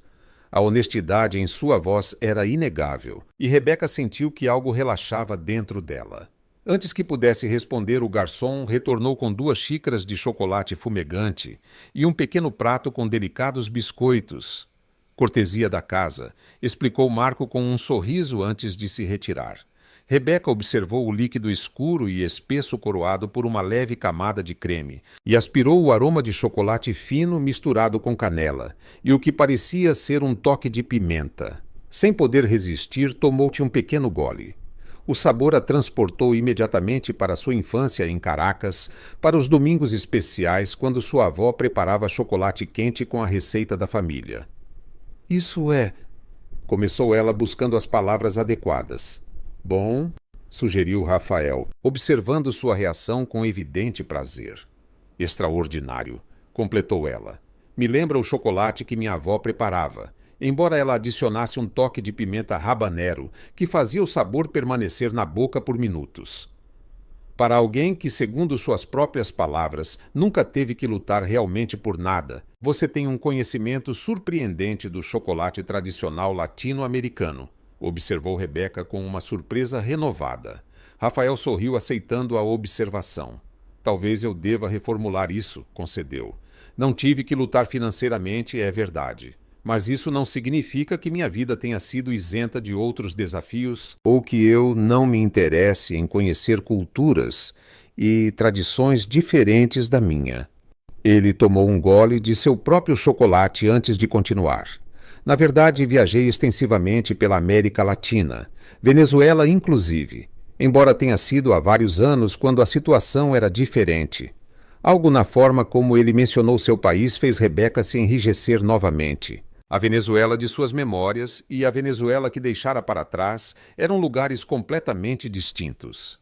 A honestidade em sua voz era inegável, e Rebeca sentiu que algo relaxava dentro dela. Antes que pudesse responder, o garçom retornou com 2 xícaras de chocolate fumegante e um pequeno prato com delicados biscoitos. Cortesia da casa, explicou Marco com um sorriso antes de se retirar. Rebeca observou o líquido escuro e espesso coroado por uma leve camada de creme e aspirou o aroma de chocolate fino misturado com canela e o que parecia ser um toque de pimenta. Sem poder resistir, tomou-te um pequeno gole. O sabor a transportou imediatamente para sua infância em Caracas, para os domingos especiais, quando sua avó preparava chocolate quente com a receita da família. Isso é... Começou ela buscando as palavras adequadas. Bom, sugeriu Rafael, observando sua reação com evidente prazer. Extraordinário, completou ela. Me lembra o chocolate que minha avó preparava, embora ela adicionasse um toque de pimenta habanero que fazia o sabor permanecer na boca por minutos. Para alguém que, segundo suas próprias palavras, nunca teve que lutar realmente por nada, você tem um conhecimento surpreendente do chocolate tradicional latino-americano, observou Rebeca com uma surpresa renovada. Rafael sorriu aceitando a observação. Talvez eu deva reformular isso, concedeu. Não tive que lutar financeiramente, é verdade. Mas isso não significa que minha vida tenha sido isenta de outros desafios ou que eu não me interesse em conhecer culturas e tradições diferentes da minha. Ele tomou um gole de seu próprio chocolate antes de continuar. Na verdade, viajei extensivamente pela América Latina, Venezuela inclusive, embora tenha sido há vários anos quando a situação era diferente. Algo na forma como ele mencionou seu país fez Rebeca se enrijecer novamente. A Venezuela de suas memórias e a Venezuela que deixara para trás eram lugares completamente distintos.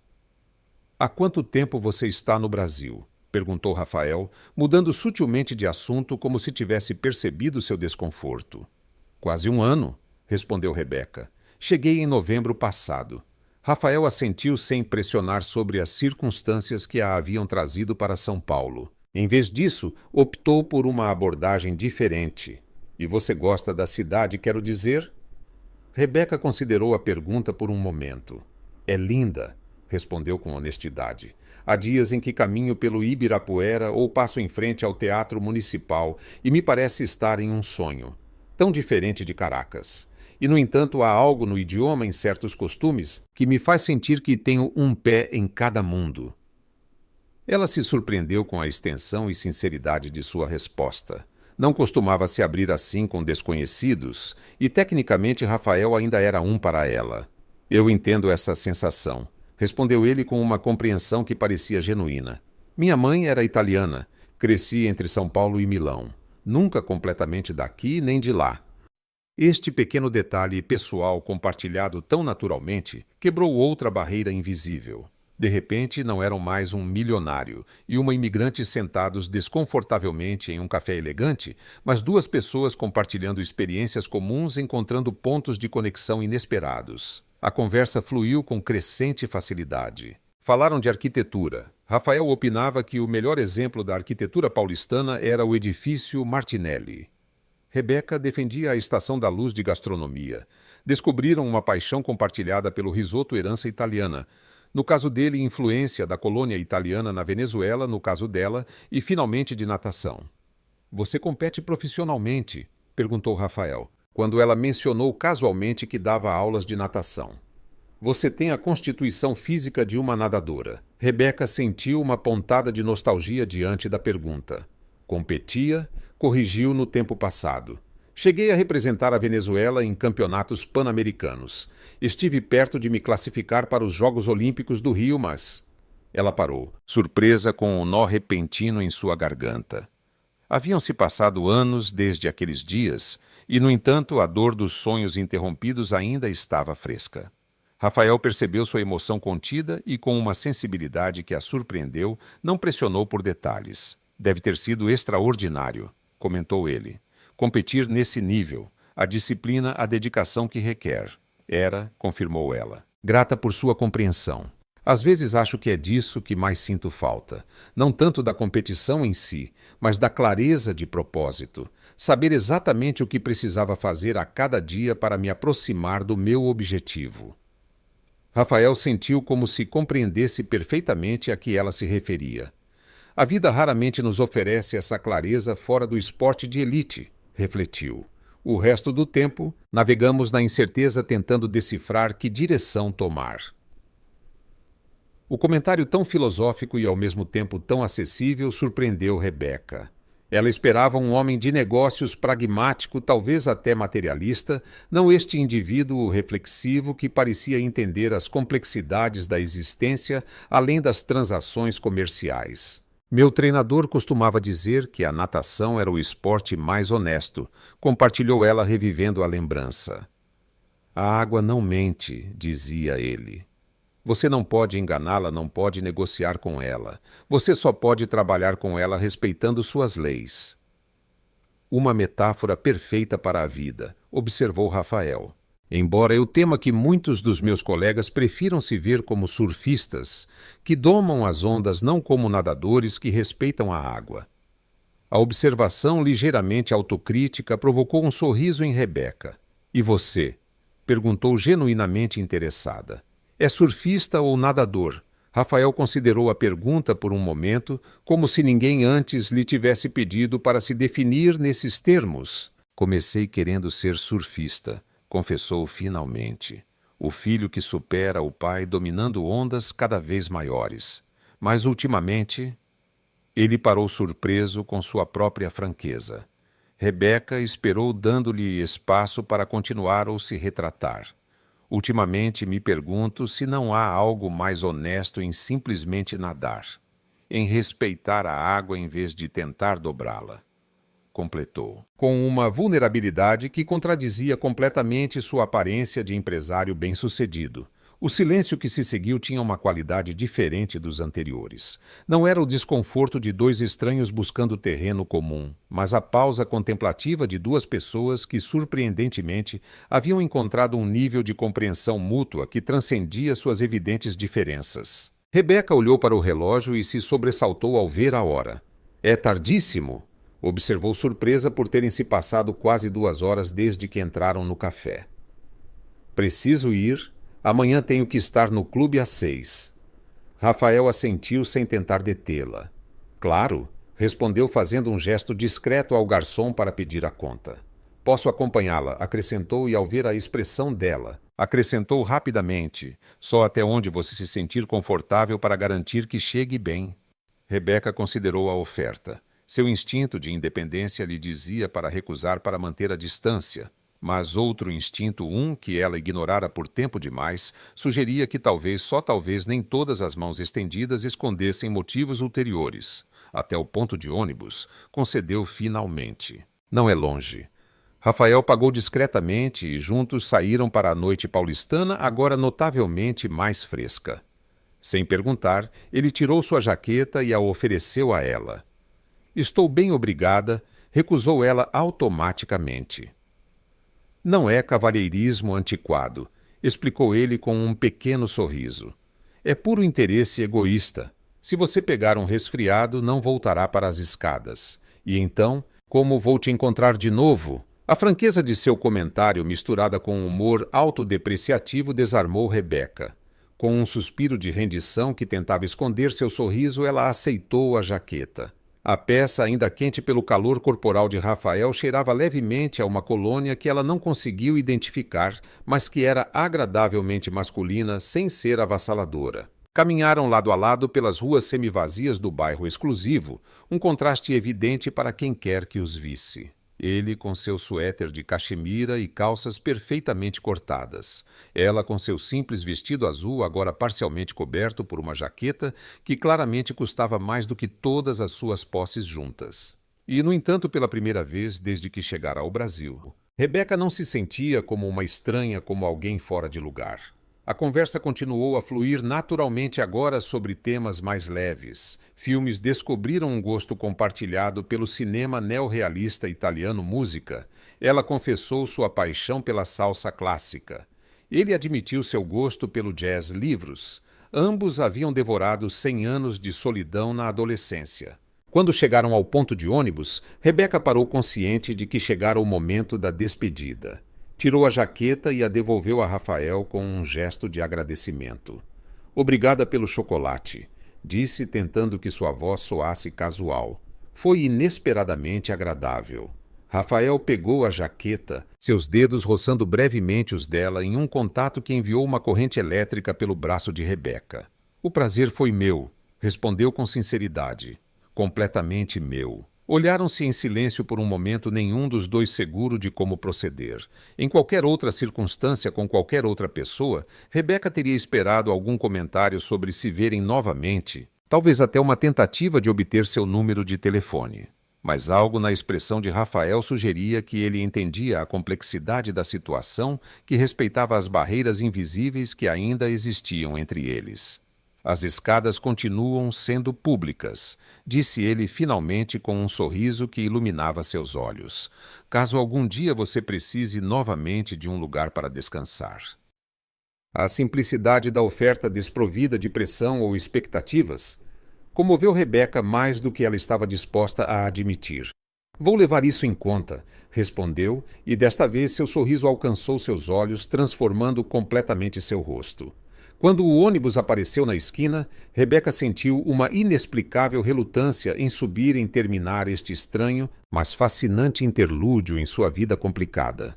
Há quanto tempo você está no Brasil? Perguntou Rafael, mudando sutilmente de assunto como se tivesse percebido seu desconforto. Quase 1 ano, respondeu Rebeca. Cheguei em novembro passado. Rafael assentiu sem pressionar sobre as circunstâncias que a haviam trazido para São Paulo. Em vez disso, optou por uma abordagem diferente. E você gosta da cidade, quero dizer? Rebeca considerou a pergunta por um momento. É linda, respondeu com honestidade. Há dias em que caminho pelo Ibirapuera ou passo em frente ao Teatro Municipal e me parece estar em um sonho. Tão diferente de Caracas. E, no entanto, há algo no idioma, em certos costumes, que me faz sentir que tenho um pé em cada mundo. Ela se surpreendeu com a extensão e sinceridade de sua resposta. Não costumava se abrir assim com desconhecidos, e tecnicamente Rafael ainda era um para ela. Eu entendo essa sensação, respondeu ele com uma compreensão que parecia genuína. Minha mãe era italiana, cresci entre São Paulo e Milão, nunca completamente daqui nem de lá. Este pequeno detalhe pessoal compartilhado tão naturalmente quebrou outra barreira invisível. De repente, não eram mais um milionário e uma imigrante sentados desconfortavelmente em um café elegante, mas 2 pessoas compartilhando experiências comuns, encontrando pontos de conexão inesperados. A conversa fluiu com crescente facilidade. Falaram de arquitetura. Rafael opinava que o melhor exemplo da arquitetura paulistana era o edifício Martinelli. Rebeca defendia a Estação da Luz de gastronomia. Descobriram uma paixão compartilhada pelo risoto herança italiana. No caso dele, influência da colônia italiana na Venezuela, no caso dela, e finalmente de natação. Você compete profissionalmente? Perguntou Rafael, quando ela mencionou casualmente que dava aulas de natação. Você tem a constituição física de uma nadadora. Rebeca sentiu uma pontada de nostalgia diante da pergunta. Competia, corrigiu no tempo passado. Cheguei a representar a Venezuela em campeonatos pan-americanos. Estive perto de me classificar para os Jogos Olímpicos do Rio, mas... Ela parou, surpresa com um nó repentino em sua garganta. Haviam-se passado anos desde aqueles dias, e, no entanto, a dor dos sonhos interrompidos ainda estava fresca. Rafael percebeu sua emoção contida e, com uma sensibilidade que a surpreendeu, não pressionou por detalhes. Deve ter sido extraordinário, comentou ele. Competir nesse nível, a disciplina, a dedicação que requer. Era, confirmou ela. Grata por sua compreensão. Às vezes acho que é disso que mais sinto falta. Não tanto da competição em si, mas da clareza de propósito. Saber exatamente o que precisava fazer a cada dia para me aproximar do meu objetivo. Rafael sentiu como se compreendesse perfeitamente a que ela se referia. A vida raramente nos oferece essa clareza fora do esporte de elite, refletiu. O resto do tempo, navegamos na incerteza tentando decifrar que direção tomar. O comentário tão filosófico e ao mesmo tempo tão acessível surpreendeu Rebeca. Ela esperava um homem de negócios pragmático, talvez até materialista, não este indivíduo reflexivo que parecia entender as complexidades da existência além das transações comerciais. Meu treinador costumava dizer que a natação era o esporte mais honesto, compartilhou ela revivendo a lembrança. A água não mente, dizia ele. Você não pode enganá-la, não pode negociar com ela. Você só pode trabalhar com ela respeitando suas leis. Uma metáfora perfeita para a vida, observou Rafael. Embora eu tema que muitos dos meus colegas prefiram se ver como surfistas, que domam as ondas não como nadadores que respeitam a água. A observação ligeiramente autocrítica provocou um sorriso em Rebeca. E você? Perguntou genuinamente interessada. É surfista ou nadador? Rafael considerou a pergunta por um momento, como se ninguém antes lhe tivesse pedido para se definir nesses termos. Comecei querendo ser surfista, confessou finalmente. O filho que supera o pai dominando ondas cada vez maiores. Mas ultimamente... Ele parou surpreso com sua própria franqueza. Rebeca esperou dando-lhe espaço para continuar ou se retratar. Ultimamente me pergunto se não há algo mais honesto em simplesmente nadar, em respeitar a água em vez de tentar dobrá-la. Completou, com uma vulnerabilidade que contradizia completamente sua aparência de empresário bem-sucedido. O silêncio que se seguiu tinha uma qualidade diferente dos anteriores. Não era o desconforto de dois estranhos buscando terreno comum, mas a pausa contemplativa de duas pessoas que, surpreendentemente, haviam encontrado um nível de compreensão mútua que transcendia suas evidentes diferenças. Rebeca olhou para o relógio e se sobressaltou ao ver a hora. É tardíssimo, observou surpresa por terem se passado quase 2 horas desde que entraram no café. Preciso ir. Amanhã tenho que estar no clube às 6. Rafael assentiu sem tentar detê-la. Claro, respondeu fazendo um gesto discreto ao garçom para pedir a conta. Posso acompanhá-la, acrescentou e ao ver a expressão dela, acrescentou rapidamente, só até onde você se sentir confortável para garantir que chegue bem. Rebeca considerou a oferta. Seu instinto de independência lhe dizia para recusar para manter a distância. Mas outro instinto, que ela ignorara por tempo demais, sugeria que talvez, só talvez, nem todas as mãos estendidas escondessem motivos ulteriores. Até o ponto de ônibus, concedeu finalmente. Não é longe. Rafael pagou discretamente e juntos saíram para a noite paulistana, agora notavelmente mais fresca. Sem perguntar, ele tirou sua jaqueta e a ofereceu a ela. Estou bem obrigada, recusou ela automaticamente. Não é cavalheirismo antiquado, explicou ele com um pequeno sorriso. É puro interesse egoísta. Se você pegar um resfriado, não voltará para as escadas. E então, como vou te encontrar de novo? A franqueza de seu comentário, misturada com um humor autodepreciativo, desarmou Rebeca. Com um suspiro de rendição que tentava esconder seu sorriso, ela aceitou a jaqueta. A peça, ainda quente pelo calor corporal de Rafael, cheirava levemente a uma colônia que ela não conseguiu identificar, mas que era agradavelmente masculina, sem ser avassaladora. Caminharam lado a lado pelas ruas semivazias do bairro exclusivo, um contraste evidente para quem quer que os visse. Ele com seu suéter de caxemira e calças perfeitamente cortadas. Ela com seu simples vestido azul, agora parcialmente coberto por uma jaqueta que claramente custava mais do que todas as suas posses juntas. E, no entanto, pela primeira vez desde que chegara ao Brasil, Rebeca não se sentia como uma estranha, como alguém fora de lugar. A conversa continuou a fluir naturalmente agora sobre temas mais leves. Filmes descobriram um gosto compartilhado pelo cinema neorrealista italiano música. Ela confessou sua paixão pela salsa clássica. Ele admitiu seu gosto pelo jazz livros. Ambos haviam devorado 100 anos de solidão na adolescência. Quando chegaram ao ponto de ônibus, Rebeca parou consciente de que chegara o momento da despedida. Tirou a jaqueta e a devolveu a Rafael com um gesto de agradecimento. Obrigada pelo chocolate, disse, tentando que sua voz soasse casual. Foi inesperadamente agradável. Rafael pegou a jaqueta, seus dedos roçando brevemente os dela em um contato que enviou uma corrente elétrica pelo braço de Rebeca. O prazer foi meu, respondeu com sinceridade. Completamente meu. Olharam-se em silêncio por um momento, nenhum dos dois seguro de como proceder. Em qualquer outra circunstância, com qualquer outra pessoa, Rebeca teria esperado algum comentário sobre se verem novamente, talvez até uma tentativa de obter seu número de telefone. Mas algo na expressão de Rafael sugeria que ele entendia a complexidade da situação, que respeitava as barreiras invisíveis que ainda existiam entre eles. As escadas continuam sendo públicas, disse ele finalmente com um sorriso que iluminava seus olhos. Caso algum dia você precise novamente de um lugar para descansar. A simplicidade da oferta desprovida de pressão ou expectativas comoveu Rebeca mais do que ela estava disposta a admitir. Vou levar isso em conta, respondeu, e desta vez seu sorriso alcançou seus olhos, transformando completamente seu rosto. Quando o ônibus apareceu na esquina, Rebeca sentiu uma inexplicável relutância em subir e terminar este estranho, mas fascinante interlúdio em sua vida complicada.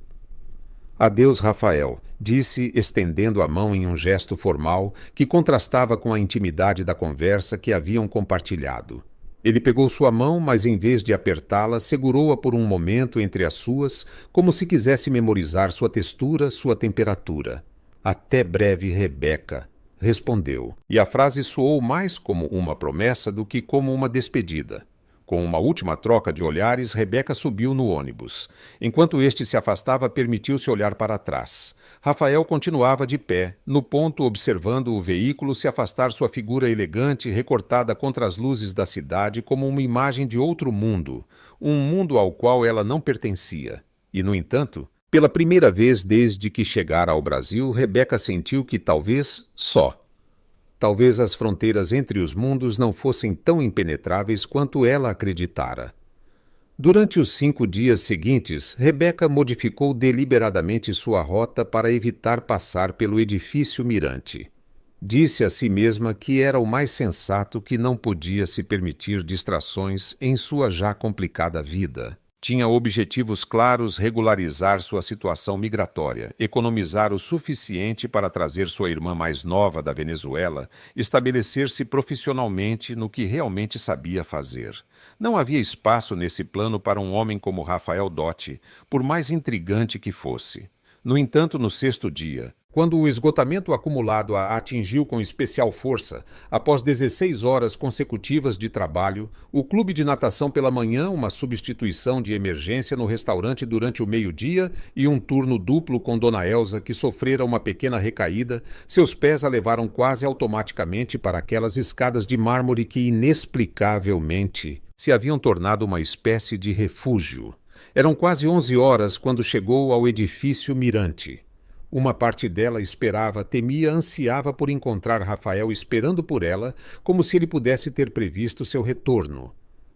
Adeus, Rafael, disse, estendendo a mão em um gesto formal que contrastava com a intimidade da conversa que haviam compartilhado. Ele pegou sua mão, mas em vez de apertá-la, segurou-a por um momento entre as suas, como se quisesse memorizar sua textura, sua temperatura. Até breve, Rebeca, respondeu, e a frase soou mais como uma promessa do que como uma despedida. Com uma última troca de olhares, Rebeca subiu no ônibus. Enquanto este se afastava, permitiu-se olhar para trás. Rafael continuava de pé, no ponto observando o veículo se afastar, sua figura elegante recortada contra as luzes da cidade como uma imagem de outro mundo, um mundo ao qual ela não pertencia. E, no entanto, pela primeira vez desde que chegara ao Brasil, Rebeca sentiu que talvez as fronteiras entre os mundos não fossem tão impenetráveis quanto ela acreditara. Durante os 5 dias seguintes, Rebeca modificou deliberadamente sua rota para evitar passar pelo edifício mirante. Disse a si mesma que era o mais sensato, que não podia se permitir distrações em sua já complicada vida. Tinha objetivos claros: regularizar sua situação migratória, economizar o suficiente para trazer sua irmã mais nova da Venezuela, estabelecer-se profissionalmente no que realmente sabia fazer. Não havia espaço nesse plano para um homem como Rafael Dotti, por mais intrigante que fosse. No entanto, no 6º dia, quando o esgotamento acumulado a atingiu com especial força, após 16 horas consecutivas de trabalho, o clube de natação pela manhã, uma substituição de emergência no restaurante durante o meio-dia e um turno duplo com Dona Elza, que sofrera uma pequena recaída, seus pés a levaram quase automaticamente para aquelas escadas de mármore que inexplicavelmente se haviam tornado uma espécie de refúgio. Eram quase 11 horas quando chegou ao edifício mirante. Uma parte dela esperava, temia, ansiava por encontrar Rafael esperando por ela, como se ele pudesse ter previsto seu retorno.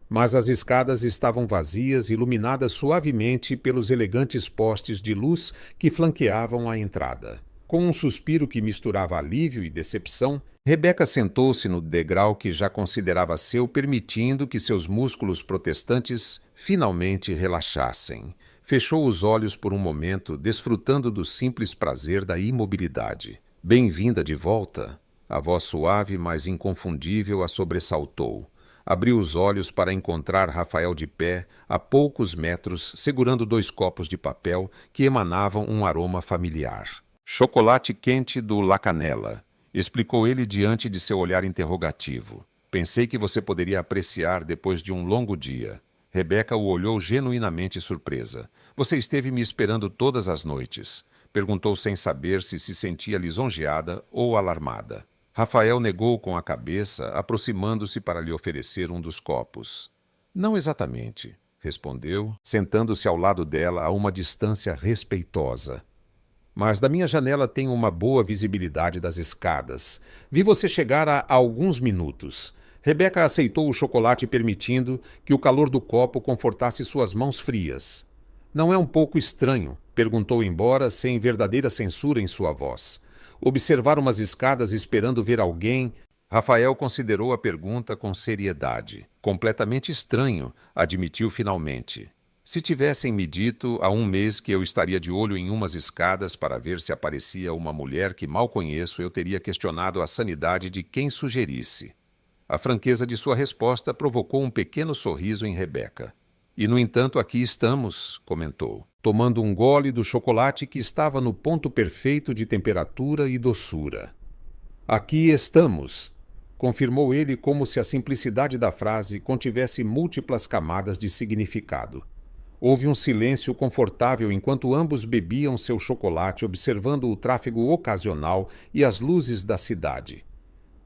Mas as escadas estavam vazias, iluminadas suavemente pelos elegantes postes de luz que flanqueavam a entrada. Com um suspiro que misturava alívio e decepção, Rebeca sentou-se no degrau que já considerava seu, permitindo que seus músculos protestantes finalmente relaxassem. Fechou os olhos por um momento, desfrutando do simples prazer da imobilidade. Bem-vinda de volta. A voz suave, mas inconfundível, a sobressaltou. Abriu os olhos para encontrar Rafael de pé, a poucos metros, segurando 2 copos de papel que emanavam um aroma familiar. Chocolate quente do La Canela, explicou ele diante de seu olhar interrogativo. Pensei que você poderia apreciar depois de um longo dia. Rebeca o olhou genuinamente surpresa. Você esteve me esperando todas as noites. Perguntou sem saber se se sentia lisonjeada ou alarmada. Rafael negou com a cabeça, aproximando-se para lhe oferecer um dos copos. Não exatamente, respondeu, sentando-se ao lado dela a uma distância respeitosa. mas da minha janela tenho uma boa visibilidade das escadas. Vi você chegar há alguns minutos. Rebeca aceitou o chocolate permitindo que o calor do copo confortasse suas mãos frias. Não é um pouco estranho? Perguntou embora, sem verdadeira censura em sua voz. Observar umas escadas esperando ver alguém. Rafael considerou a pergunta com seriedade. Completamente estranho, admitiu finalmente. Se tivessem me dito há um mês que eu estaria de olho em umas escadas para ver se aparecia uma mulher que mal conheço, eu teria questionado a sanidade de quem sugerisse. A franqueza de sua resposta provocou um pequeno sorriso em Rebeca. E, no entanto, aqui estamos, comentou, tomando um gole do chocolate que estava no ponto perfeito de temperatura e doçura. Aqui estamos, confirmou ele como se a simplicidade da frase contivesse múltiplas camadas de significado. Houve um silêncio confortável enquanto ambos bebiam seu chocolate, observando o tráfego ocasional e as luzes da cidade.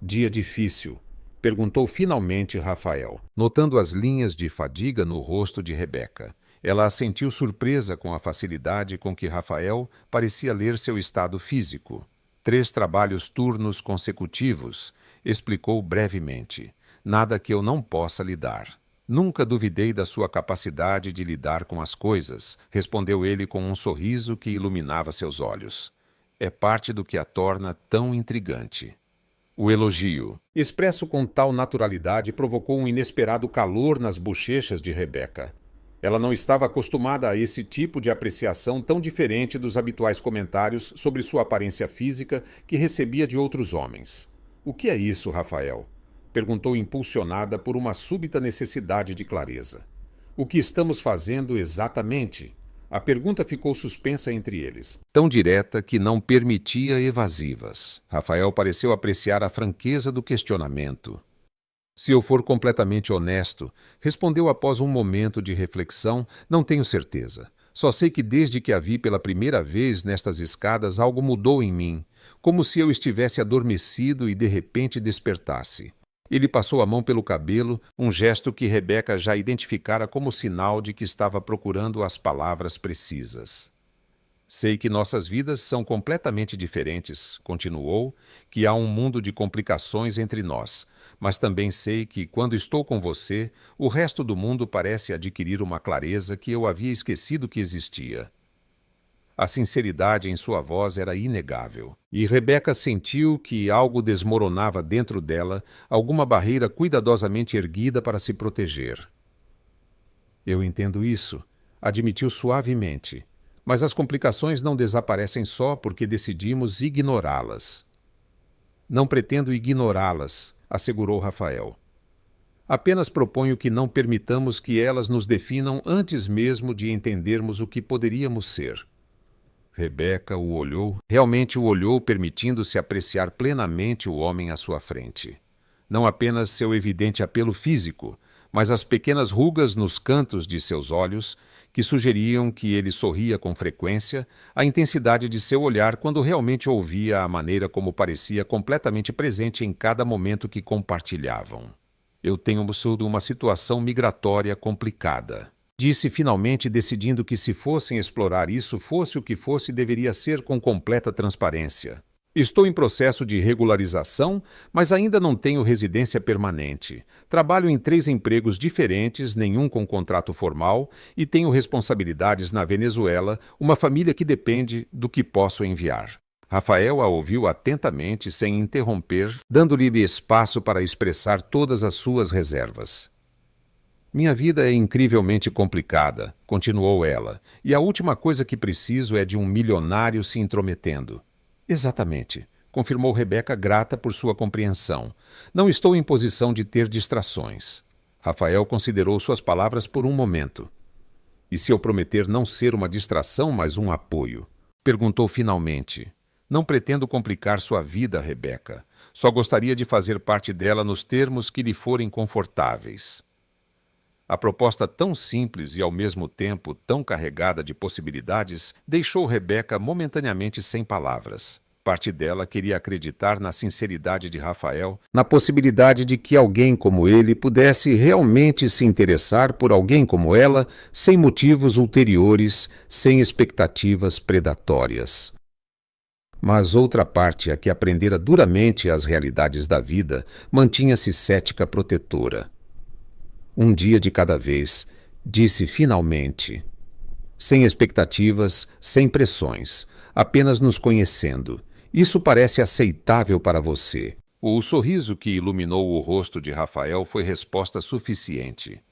Dia difícil, perguntou finalmente Rafael, notando as linhas de fadiga no rosto de Rebeca. Ela assentiu surpresa com a facilidade com que Rafael parecia ler seu estado físico. 3 trabalhos turnos consecutivos, explicou brevemente. Nada que eu não possa lhe dar. Nunca duvidei da sua capacidade de lidar com as coisas, respondeu ele com um sorriso que iluminava seus olhos. É parte do que a torna tão intrigante. O elogio, expresso com tal naturalidade, provocou um inesperado calor nas bochechas de Rebeca. Ela não estava acostumada a esse tipo de apreciação tão diferente dos habituais comentários sobre sua aparência física que recebia de outros homens. O que é isso, Rafael? Perguntou impulsionada por uma súbita necessidade de clareza. O que estamos fazendo exatamente? A pergunta ficou suspensa entre eles, tão direta que não permitia evasivas. Rafael pareceu apreciar a franqueza do questionamento. Se eu for completamente honesto, respondeu após um momento de reflexão, não tenho certeza. Só sei que desde que a vi pela primeira vez nestas escadas, algo mudou em mim, como se eu estivesse adormecido e de repente despertasse. Ele passou a mão pelo cabelo, um gesto que Rebeca já identificara como sinal de que estava procurando as palavras precisas. Sei que nossas vidas são completamente diferentes, continuou, que há um mundo de complicações entre nós, mas também sei que, quando estou com você, o resto do mundo parece adquirir uma clareza que eu havia esquecido que existia. A sinceridade em sua voz era inegável, e Rebeca sentiu que algo desmoronava dentro dela, alguma barreira cuidadosamente erguida para se proteger. Eu entendo isso, admitiu suavemente, mas as complicações não desaparecem só porque decidimos ignorá-las. Não pretendo ignorá-las, assegurou Rafael. Apenas proponho que não permitamos que elas nos definam antes mesmo de entendermos o que poderíamos ser. Rebeca o olhou, realmente o olhou, permitindo-se apreciar plenamente o homem à sua frente. Não apenas seu evidente apelo físico, mas as pequenas rugas nos cantos de seus olhos, que sugeriam que ele sorria com frequência, a intensidade de seu olhar quando realmente ouvia, a maneira como parecia completamente presente em cada momento que compartilhavam. Eu tenho sido uma situação migratória complicada. Disse finalmente, decidindo que se fossem explorar isso, fosse o que fosse, deveria ser com completa transparência. Estou em processo de regularização, mas ainda não tenho residência permanente. Trabalho em 3 empregos diferentes, nenhum com contrato formal, e tenho responsabilidades na Venezuela, uma família que depende do que posso enviar. Rafael a ouviu atentamente, sem interromper, dando-lhe espaço para expressar todas as suas reservas. Minha vida é incrivelmente complicada, continuou ela, e a última coisa que preciso é de um milionário se intrometendo. Exatamente, confirmou Rebeca, grata por sua compreensão. Não estou em posição de ter distrações. Rafael considerou suas palavras por um momento. E se eu prometer não ser uma distração, mas um apoio? Perguntou finalmente. Não pretendo complicar sua vida, Rebeca. Só gostaria de fazer parte dela nos termos que lhe forem confortáveis. A proposta tão simples e ao mesmo tempo tão carregada de possibilidades deixou Rebeca momentaneamente sem palavras. Parte dela queria acreditar na sinceridade de Rafael, na possibilidade de que alguém como ele pudesse realmente se interessar por alguém como ela, sem motivos ulteriores, sem expectativas predatórias. Mas outra parte, a que aprendera duramente as realidades da vida, mantinha-se cética protetora. Um dia de cada vez, disse finalmente, sem expectativas, sem pressões, apenas nos conhecendo. Isso parece aceitável para você. O sorriso que iluminou o rosto de Rafael foi resposta suficiente.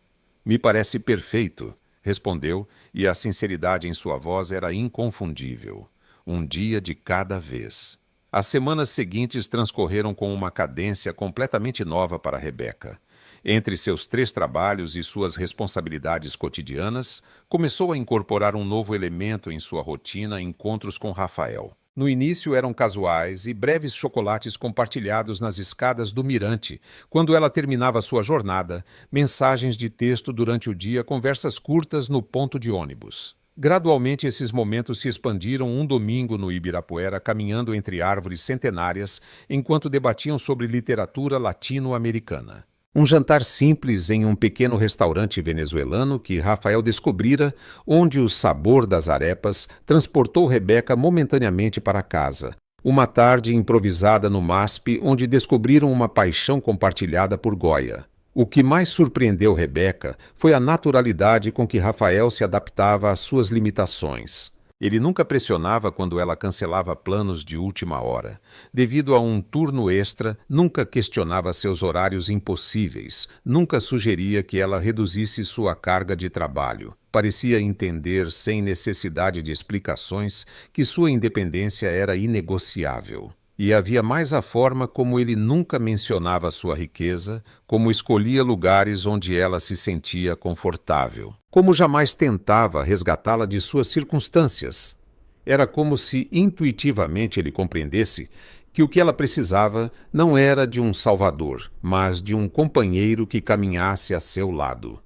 Me parece perfeito, respondeu, e a sinceridade em sua voz era inconfundível. Um dia de cada vez. As semanas seguintes transcorreram com uma cadência completamente nova para Rebeca. Entre seus 3 trabalhos e suas responsabilidades cotidianas, começou a incorporar um novo elemento em sua rotina: encontros com Rafael. No início eram casuais e breves chocolates compartilhados nas escadas do Mirante, quando ela terminava sua jornada, mensagens de texto durante o dia, conversas curtas no ponto de ônibus. Gradualmente, esses momentos se expandiram um domingo no Ibirapuera, caminhando entre árvores centenárias, enquanto debatiam sobre literatura latino-americana. Um jantar simples em um pequeno restaurante venezuelano que Rafael descobrira, onde o sabor das arepas transportou Rebeca momentaneamente para casa. Uma tarde improvisada no MASP, onde descobriram uma paixão compartilhada por Goya. O que mais surpreendeu Rebeca foi a naturalidade com que Rafael se adaptava às suas limitações. Ele nunca pressionava quando ela cancelava planos de última hora. Devido a um turno extra, nunca questionava seus horários impossíveis, nunca sugeria que ela reduzisse sua carga de trabalho. Parecia entender, sem necessidade de explicações, que sua independência era inegociável. E havia mais a forma como ele nunca mencionava sua riqueza, como escolhia lugares onde ela se sentia confortável, como jamais tentava resgatá-la de suas circunstâncias. Era como se intuitivamente ele compreendesse que o que ela precisava não era de um salvador, mas de um companheiro que caminhasse a seu lado.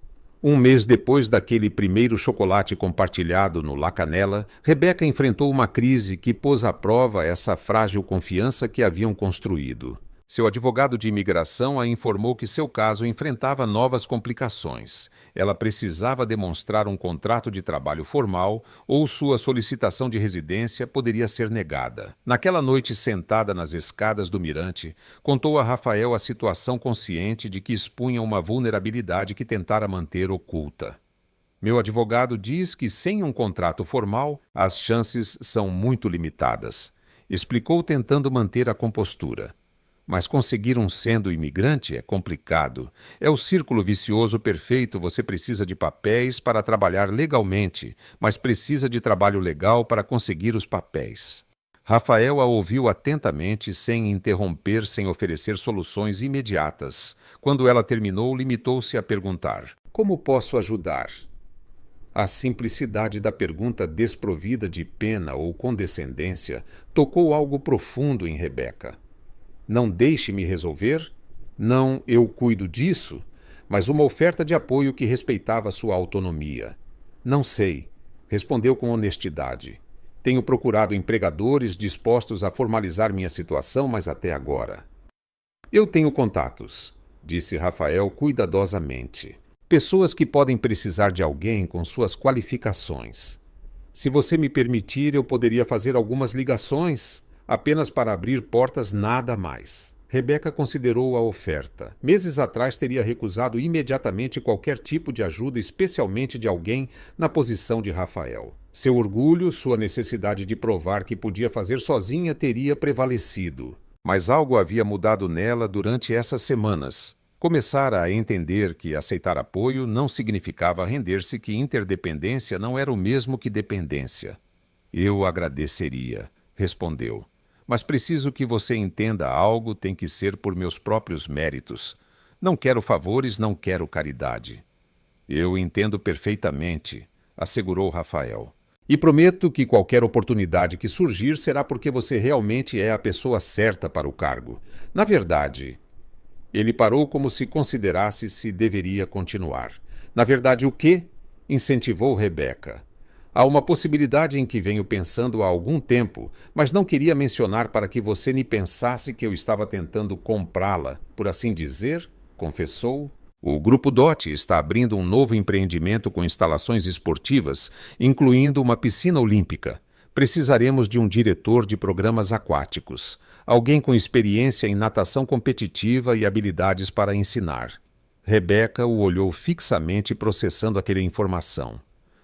Um mês depois daquele primeiro chocolate compartilhado no La Canela, Rebeca enfrentou uma crise que pôs à prova essa frágil confiança que haviam construído. Seu advogado de imigração a informou que seu caso enfrentava novas complicações. Ela precisava demonstrar um contrato de trabalho formal ou sua solicitação de residência poderia ser negada. Naquela noite, sentada nas escadas do Mirante, contou a Rafael a situação, consciente de que expunha uma vulnerabilidade que tentara manter oculta. Meu advogado diz que sem um contrato formal, as chances são muito limitadas, explicou, tentando manter a compostura. Mas conseguir um sendo imigrante é complicado. É o círculo vicioso perfeito. Você precisa de papéis para trabalhar legalmente, mas precisa de trabalho legal para conseguir os papéis. Rafael a ouviu atentamente, sem interromper, sem oferecer soluções imediatas. Quando ela terminou, limitou-se a perguntar: "Como posso ajudar?" A simplicidade da pergunta, desprovida de pena ou condescendência, tocou algo profundo em Rebeca. Não deixe-me resolver? Não, eu cuido disso? Mas uma oferta de apoio que respeitava sua autonomia. Não sei, respondeu com honestidade. Tenho procurado empregadores dispostos a formalizar minha situação, mas até agora. Eu tenho contatos, disse Rafael cuidadosamente. Pessoas que podem precisar de alguém com suas qualificações. Se você me permitir, eu poderia fazer algumas ligações, apenas para abrir portas, nada mais. Rebeca considerou a oferta. Meses atrás teria recusado imediatamente qualquer tipo de ajuda, especialmente de alguém na posição de Rafael. Seu orgulho, sua necessidade de provar que podia fazer sozinha teria prevalecido. Mas algo havia mudado nela durante essas semanas. Começara a entender que aceitar apoio não significava render-se, que interdependência não era o mesmo que dependência. Eu agradeceria, respondeu. Mas preciso que você entenda, algo tem que ser por meus próprios méritos. Não quero favores, não quero caridade. Eu entendo perfeitamente, assegurou Rafael. E prometo que qualquer oportunidade que surgir será porque você realmente é a pessoa certa para o cargo. Na verdade... Ele parou, como se considerasse se deveria continuar. Na verdade, o quê? Incentivou Rebeca. Há uma possibilidade em que venho pensando há algum tempo, mas não queria mencionar para que você nem pensasse que eu estava tentando comprá-la, por assim dizer, confessou. O Grupo DOT está abrindo um novo empreendimento com instalações esportivas, incluindo uma piscina olímpica. Precisaremos de um diretor de programas aquáticos, alguém com experiência em natação competitiva e habilidades para ensinar. Rebeca o olhou fixamente processando aquela informação.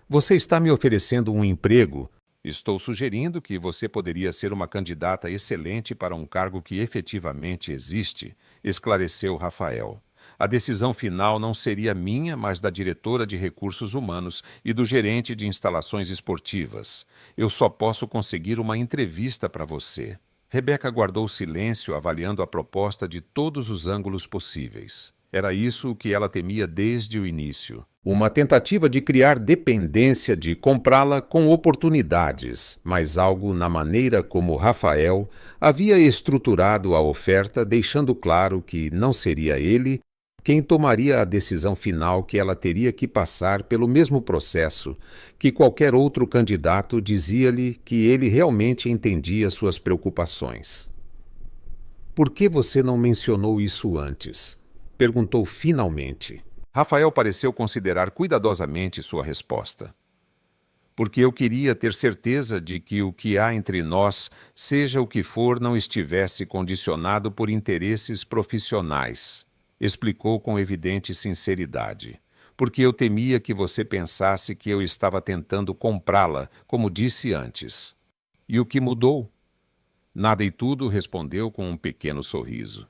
Você está me oferecendo um emprego? Estou sugerindo que você poderia ser uma candidata excelente para um cargo que efetivamente existe, esclareceu Rafael. A decisão final não seria minha, mas da diretora de recursos humanos e do gerente de instalações esportivas. Eu só posso conseguir uma entrevista para você. Rebeca guardou silêncio, avaliando a proposta de todos os ângulos possíveis. Era isso o que ela temia desde o início. Uma tentativa de criar dependência, de comprá-la com oportunidades, mas algo na maneira como Rafael havia estruturado a oferta, deixando claro que não seria ele quem tomaria a decisão final, que ela teria que passar pelo mesmo processo que qualquer outro candidato. Dizia-lhe que ele realmente entendia suas preocupações. Por que você não mencionou isso antes? Perguntou finalmente. Rafael pareceu considerar cuidadosamente sua resposta. Porque eu queria ter certeza de que o que há entre nós, seja o que for, não estivesse condicionado por interesses profissionais, explicou com evidente sinceridade. Porque eu temia que você pensasse que eu estava tentando comprá-la, como disse antes. E o que mudou? Nada e tudo, respondeu com um pequeno sorriso.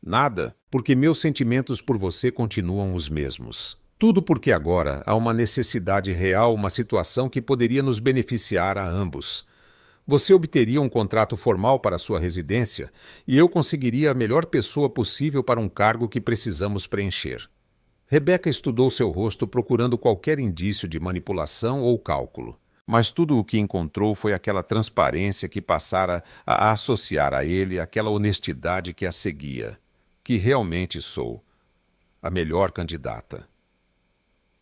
Nada, porque meus sentimentos por você continuam os mesmos. Tudo porque agora há uma necessidade real, uma situação que poderia nos beneficiar a ambos. Você obteria um contrato formal para sua residência e eu conseguiria a melhor pessoa possível para um cargo que precisamos preencher. Rebeca estudou seu rosto procurando qualquer indício de manipulação ou cálculo. Mas tudo o que encontrou foi aquela transparência que passara a associar a ele aquela honestidade que a seguia. Que realmente sou a melhor candidata.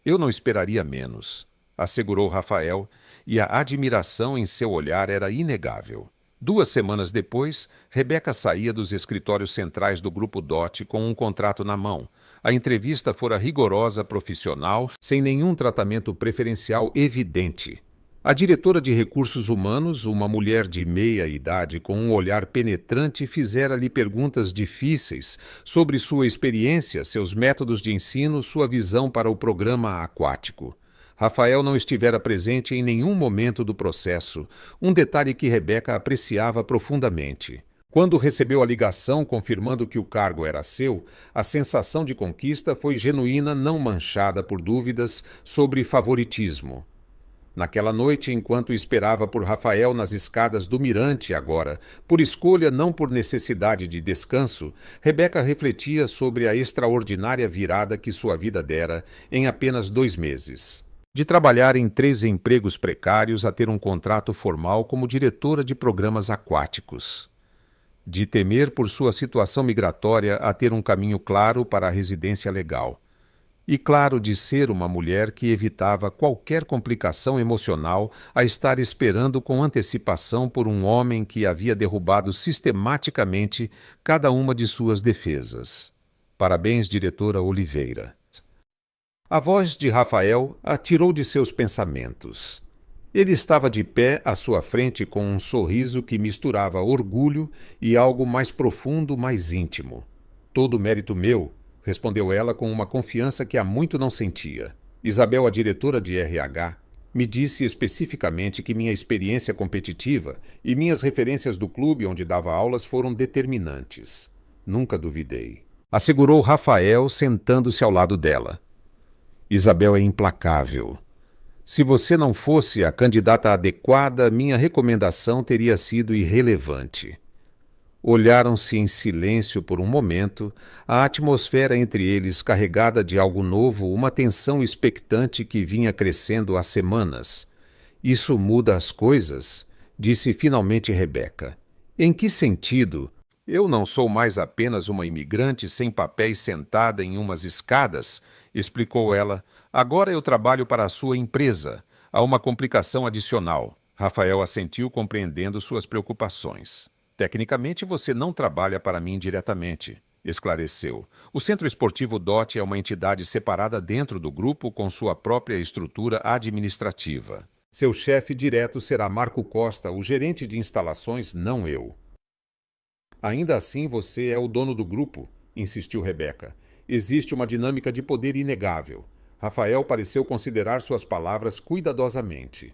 Eu não esperaria menos, assegurou Rafael, e a admiração em seu olhar era inegável. 2 semanas depois, Rebeca saía dos escritórios centrais do Grupo DOT com um contrato na mão. A entrevista fora rigorosa, profissional, sem nenhum tratamento preferencial evidente. A diretora de recursos humanos, uma mulher de meia idade com um olhar penetrante, fizera-lhe perguntas difíceis sobre sua experiência, seus métodos de ensino, sua visão para o programa aquático. Rafael não estivera presente em nenhum momento do processo, um detalhe que Rebeca apreciava profundamente. Quando recebeu a ligação confirmando que o cargo era seu, a sensação de conquista foi genuína, não manchada por dúvidas sobre favoritismo. Naquela noite, enquanto esperava por Rafael nas escadas do Mirante agora, por escolha, não por necessidade de descanso, Rebeca refletia sobre a extraordinária virada que sua vida dera em apenas 2 meses. De trabalhar em 3 empregos precários a ter um contrato formal como diretora de programas aquáticos. De temer por sua situação migratória a ter um caminho claro para a residência legal. E claro, de ser uma mulher que evitava qualquer complicação emocional a estar esperando com antecipação por um homem que havia derrubado sistematicamente cada uma de suas defesas. Parabéns, diretora Oliveira. A voz de Rafael a tirou de seus pensamentos. Ele estava de pé à sua frente com um sorriso que misturava orgulho e algo mais profundo, mais íntimo. Todo mérito meu, respondeu ela com uma confiança que há muito não sentia. Isabel, a diretora de RH, me disse especificamente que minha experiência competitiva e minhas referências do clube onde dava aulas foram determinantes. Nunca duvidei. Assegurou Rafael, sentando-se ao lado dela. Isabel é implacável. Se você não fosse a candidata adequada, minha recomendação teria sido irrelevante. Olharam-se em silêncio por um momento, a atmosfera entre eles carregada de algo novo, uma tensão expectante que vinha crescendo há semanas. Isso muda as coisas? Disse finalmente Rebeca. Em que sentido? Eu não sou mais apenas uma imigrante sem papéis sentada em umas escadas, explicou ela. Agora eu trabalho para a sua empresa. Há uma complicação adicional. Rafael assentiu, compreendendo suas preocupações. Tecnicamente, você não trabalha para mim diretamente, esclareceu. O Centro Esportivo DOT é uma entidade separada dentro do grupo com sua própria estrutura administrativa. Seu chefe direto será Marco Costa, o gerente de instalações, não eu. Ainda assim, você é o dono do grupo, insistiu Rebeca. Existe uma dinâmica de poder inegável. Rafael pareceu considerar suas palavras cuidadosamente.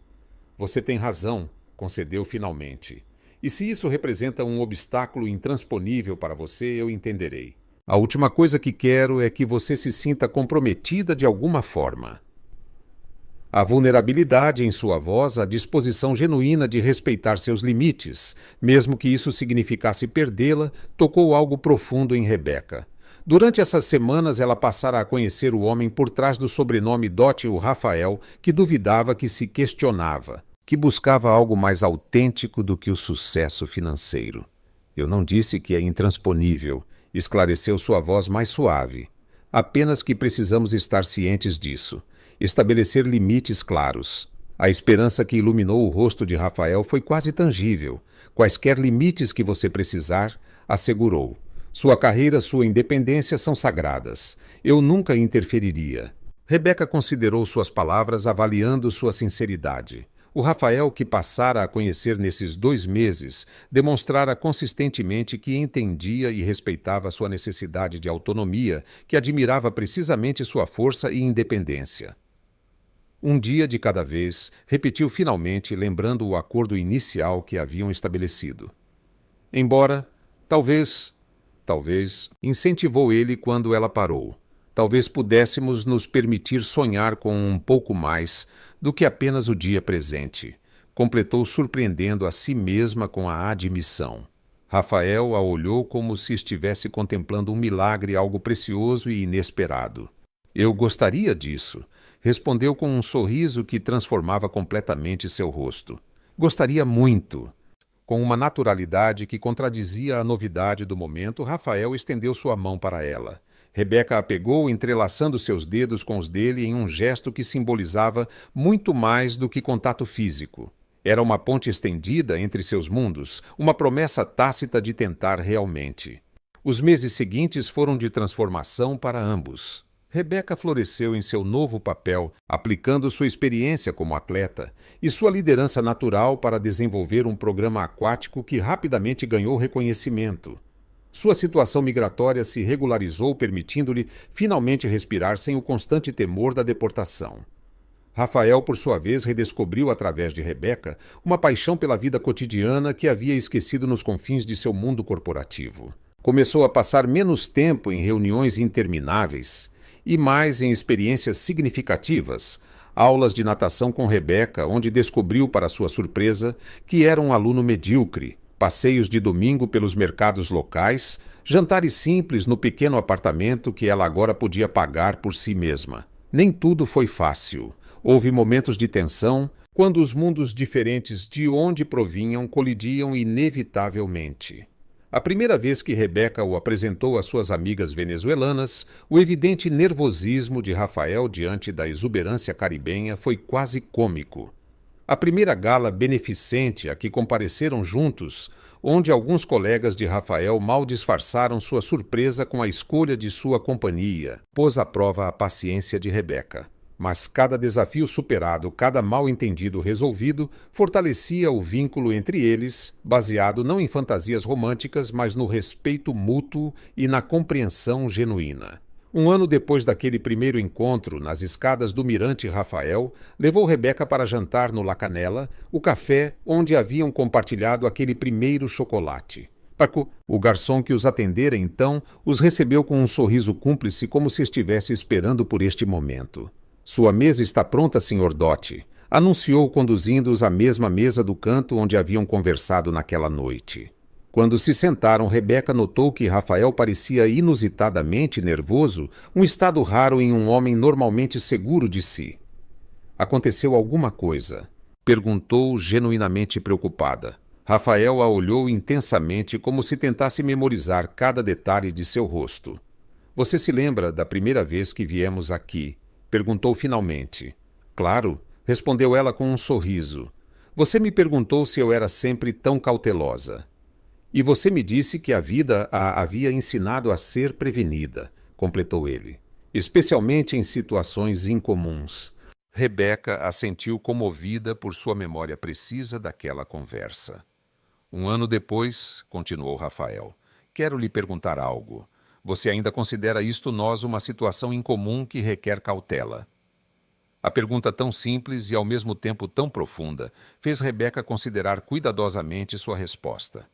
Você tem razão, concedeu finalmente. E se isso representa um obstáculo intransponível para você, eu entenderei. A última coisa que quero é que você se sinta comprometida de alguma forma. A vulnerabilidade em sua voz, a disposição genuína de respeitar seus limites, mesmo que isso significasse perdê-la, tocou algo profundo em Rebeca. Durante essas semanas, ela passara a conhecer o homem por trás do sobrenome dótil Rafael, que duvidava, que se questionava, que buscava algo mais autêntico do que o sucesso financeiro. Eu não disse que é intransponível, esclareceu sua voz mais suave. Apenas que precisamos estar cientes disso. Estabelecer limites claros. A esperança que iluminou o rosto de Rafael foi quase tangível. Quaisquer limites que você precisar, assegurou. Sua carreira, sua independência são sagradas. Eu nunca interferiria. Rebeca considerou suas palavras, avaliando sua sinceridade. O Rafael, que passara a conhecer nesses 2 meses, demonstrara consistentemente que entendia e respeitava sua necessidade de autonomia, que admirava precisamente sua força e independência. Um dia de cada vez, repetiu finalmente, lembrando o acordo inicial que haviam estabelecido. Embora, talvez, incentivou ele quando ela parou. Talvez pudéssemos nos permitir sonhar com um pouco mais do que apenas o dia presente. Completou, surpreendendo a si mesma com a admissão. Rafael a olhou como se estivesse contemplando um milagre, algo precioso e inesperado. Eu gostaria disso, respondeu com um sorriso que transformava completamente seu rosto. Gostaria muito. Com uma naturalidade que contradizia a novidade do momento, Rafael estendeu sua mão para ela. Rebeca a pegou, entrelaçando seus dedos com os dele em um gesto que simbolizava muito mais do que contato físico. Era uma ponte estendida entre seus mundos, uma promessa tácita de tentar realmente. Os meses seguintes foram de transformação para ambos. Rebeca floresceu em seu novo papel, aplicando sua experiência como atleta e sua liderança natural para desenvolver um programa aquático que rapidamente ganhou reconhecimento. Sua situação migratória se regularizou, permitindo-lhe finalmente respirar sem o constante temor da deportação. Rafael, por sua vez, redescobriu através de Rebeca uma paixão pela vida cotidiana que havia esquecido nos confins de seu mundo corporativo. Começou a passar menos tempo em reuniões intermináveis e mais em experiências significativas, aulas de natação com Rebeca, onde descobriu, para sua surpresa, que era um aluno medíocre, passeios de domingo pelos mercados locais, jantares simples no pequeno apartamento que ela agora podia pagar por si mesma. Nem tudo foi fácil. Houve momentos de tensão, quando os mundos diferentes de onde provinham colidiam inevitavelmente. A primeira vez que Rebeca o apresentou às suas amigas venezuelanas, o evidente nervosismo de Rafael diante da exuberância caribenha foi quase cômico. A primeira gala beneficente a que compareceram juntos, onde alguns colegas de Rafael mal disfarçaram sua surpresa com a escolha de sua companhia, pôs à prova a paciência de Rebeca. Mas cada desafio superado, cada mal-entendido resolvido, fortalecia o vínculo entre eles, baseado não em fantasias românticas, mas no respeito mútuo e na compreensão genuína. Um ano depois daquele primeiro encontro, nas escadas do Mirante Rafael, levou Rebeca para jantar no La Canela, o café onde haviam compartilhado aquele primeiro chocolate. O garçom que os atendera então os recebeu com um sorriso cúmplice, como se estivesse esperando por este momento. Sua mesa está pronta, Sr. Dotti, anunciou, conduzindo-os à mesma mesa do canto onde haviam conversado naquela noite. Quando se sentaram, Rebeca notou que Rafael parecia inusitadamente nervoso, um estado raro em um homem normalmente seguro de si. Aconteceu alguma coisa? Perguntou, genuinamente preocupada. Rafael a olhou intensamente, como se tentasse memorizar cada detalhe de seu rosto. Você se lembra da primeira vez que viemos aqui? Perguntou finalmente. Claro, respondeu ela com um sorriso. Você me perguntou se eu era sempre tão cautelosa. E você me disse que a vida a havia ensinado a ser prevenida, completou ele. Especialmente em situações incomuns. Rebeca assentiu comovida por sua memória precisa daquela conversa. Um ano depois, continuou Rafael, quero lhe perguntar algo. Você ainda considera isto nós uma situação incomum que requer cautela? A pergunta tão simples e ao mesmo tempo tão profunda fez Rebeca considerar cuidadosamente sua resposta.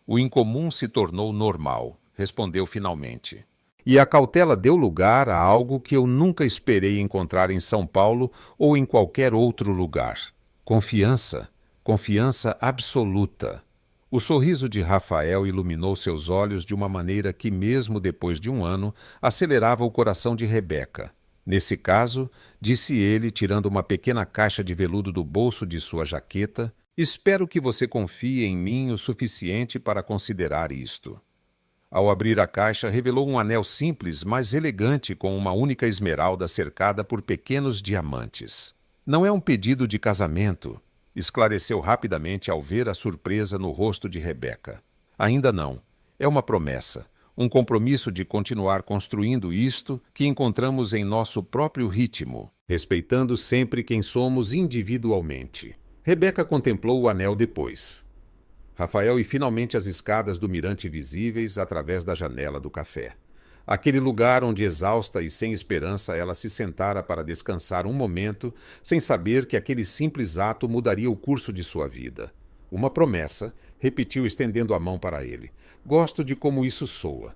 O incomum se tornou normal, respondeu finalmente. E a cautela deu lugar a algo que eu nunca esperei encontrar em São Paulo ou em qualquer outro lugar. Confiança, confiança absoluta. O sorriso de Rafael iluminou seus olhos de uma maneira que, mesmo depois de um ano, acelerava o coração de Rebeca. Nesse caso, disse ele, tirando uma pequena caixa de veludo do bolso de sua jaqueta, espero que você confie em mim o suficiente para considerar isto. Ao abrir a caixa, revelou um anel simples, mas elegante, com uma única esmeralda cercada por pequenos diamantes. Não é um pedido de casamento, esclareceu rapidamente ao ver a surpresa no rosto de Rebeca. Ainda não. É uma promessa, um compromisso de continuar construindo isto que encontramos em nosso próprio ritmo, respeitando sempre quem somos individualmente. Rebeca contemplou o anel depois. Rafael e finalmente as escadas do mirante visíveis através da janela do café. Aquele lugar onde, exausta e sem esperança, ela se sentara para descansar um momento, sem saber que aquele simples ato mudaria o curso de sua vida. Uma promessa, repetiu estendendo a mão para ele. Gosto de como isso soa.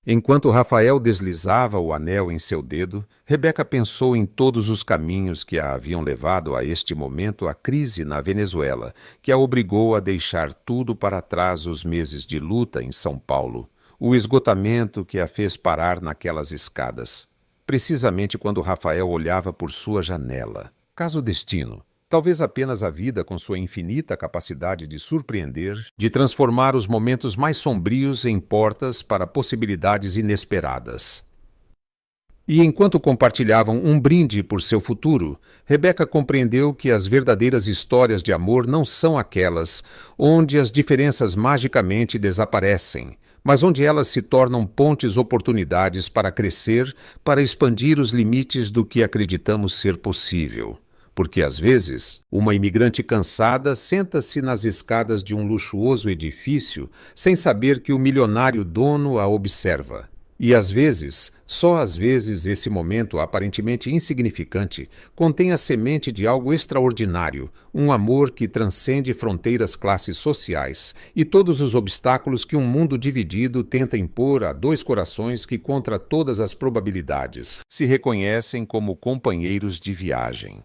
Enquanto Rafael deslizava o anel em seu dedo, Rebeca pensou em todos os caminhos que a haviam levado a este momento a crise na Venezuela, que a obrigou a deixar tudo para trás os meses de luta em São Paulo, o esgotamento que a fez parar naquelas escadas, precisamente quando Rafael olhava por sua janela. Caso destino. Talvez apenas a vida, com sua infinita capacidade de surpreender, de transformar os momentos mais sombrios em portas para possibilidades inesperadas. E enquanto compartilhavam um brinde por seu futuro, Rebeca compreendeu que as verdadeiras histórias de amor não são aquelas onde as diferenças magicamente desaparecem, mas onde elas se tornam pontes oportunidades para crescer, para expandir os limites do que acreditamos ser possível. Porque, às vezes, uma imigrante cansada senta-se nas escadas de um luxuoso edifício sem saber que o milionário dono a observa. E, às vezes, só às vezes, esse momento aparentemente insignificante contém a semente de algo extraordinário, um amor que transcende fronteiras classes sociais e todos os obstáculos que um mundo dividido tenta impor a dois corações que, contra todas as probabilidades, se reconhecem como companheiros de viagem.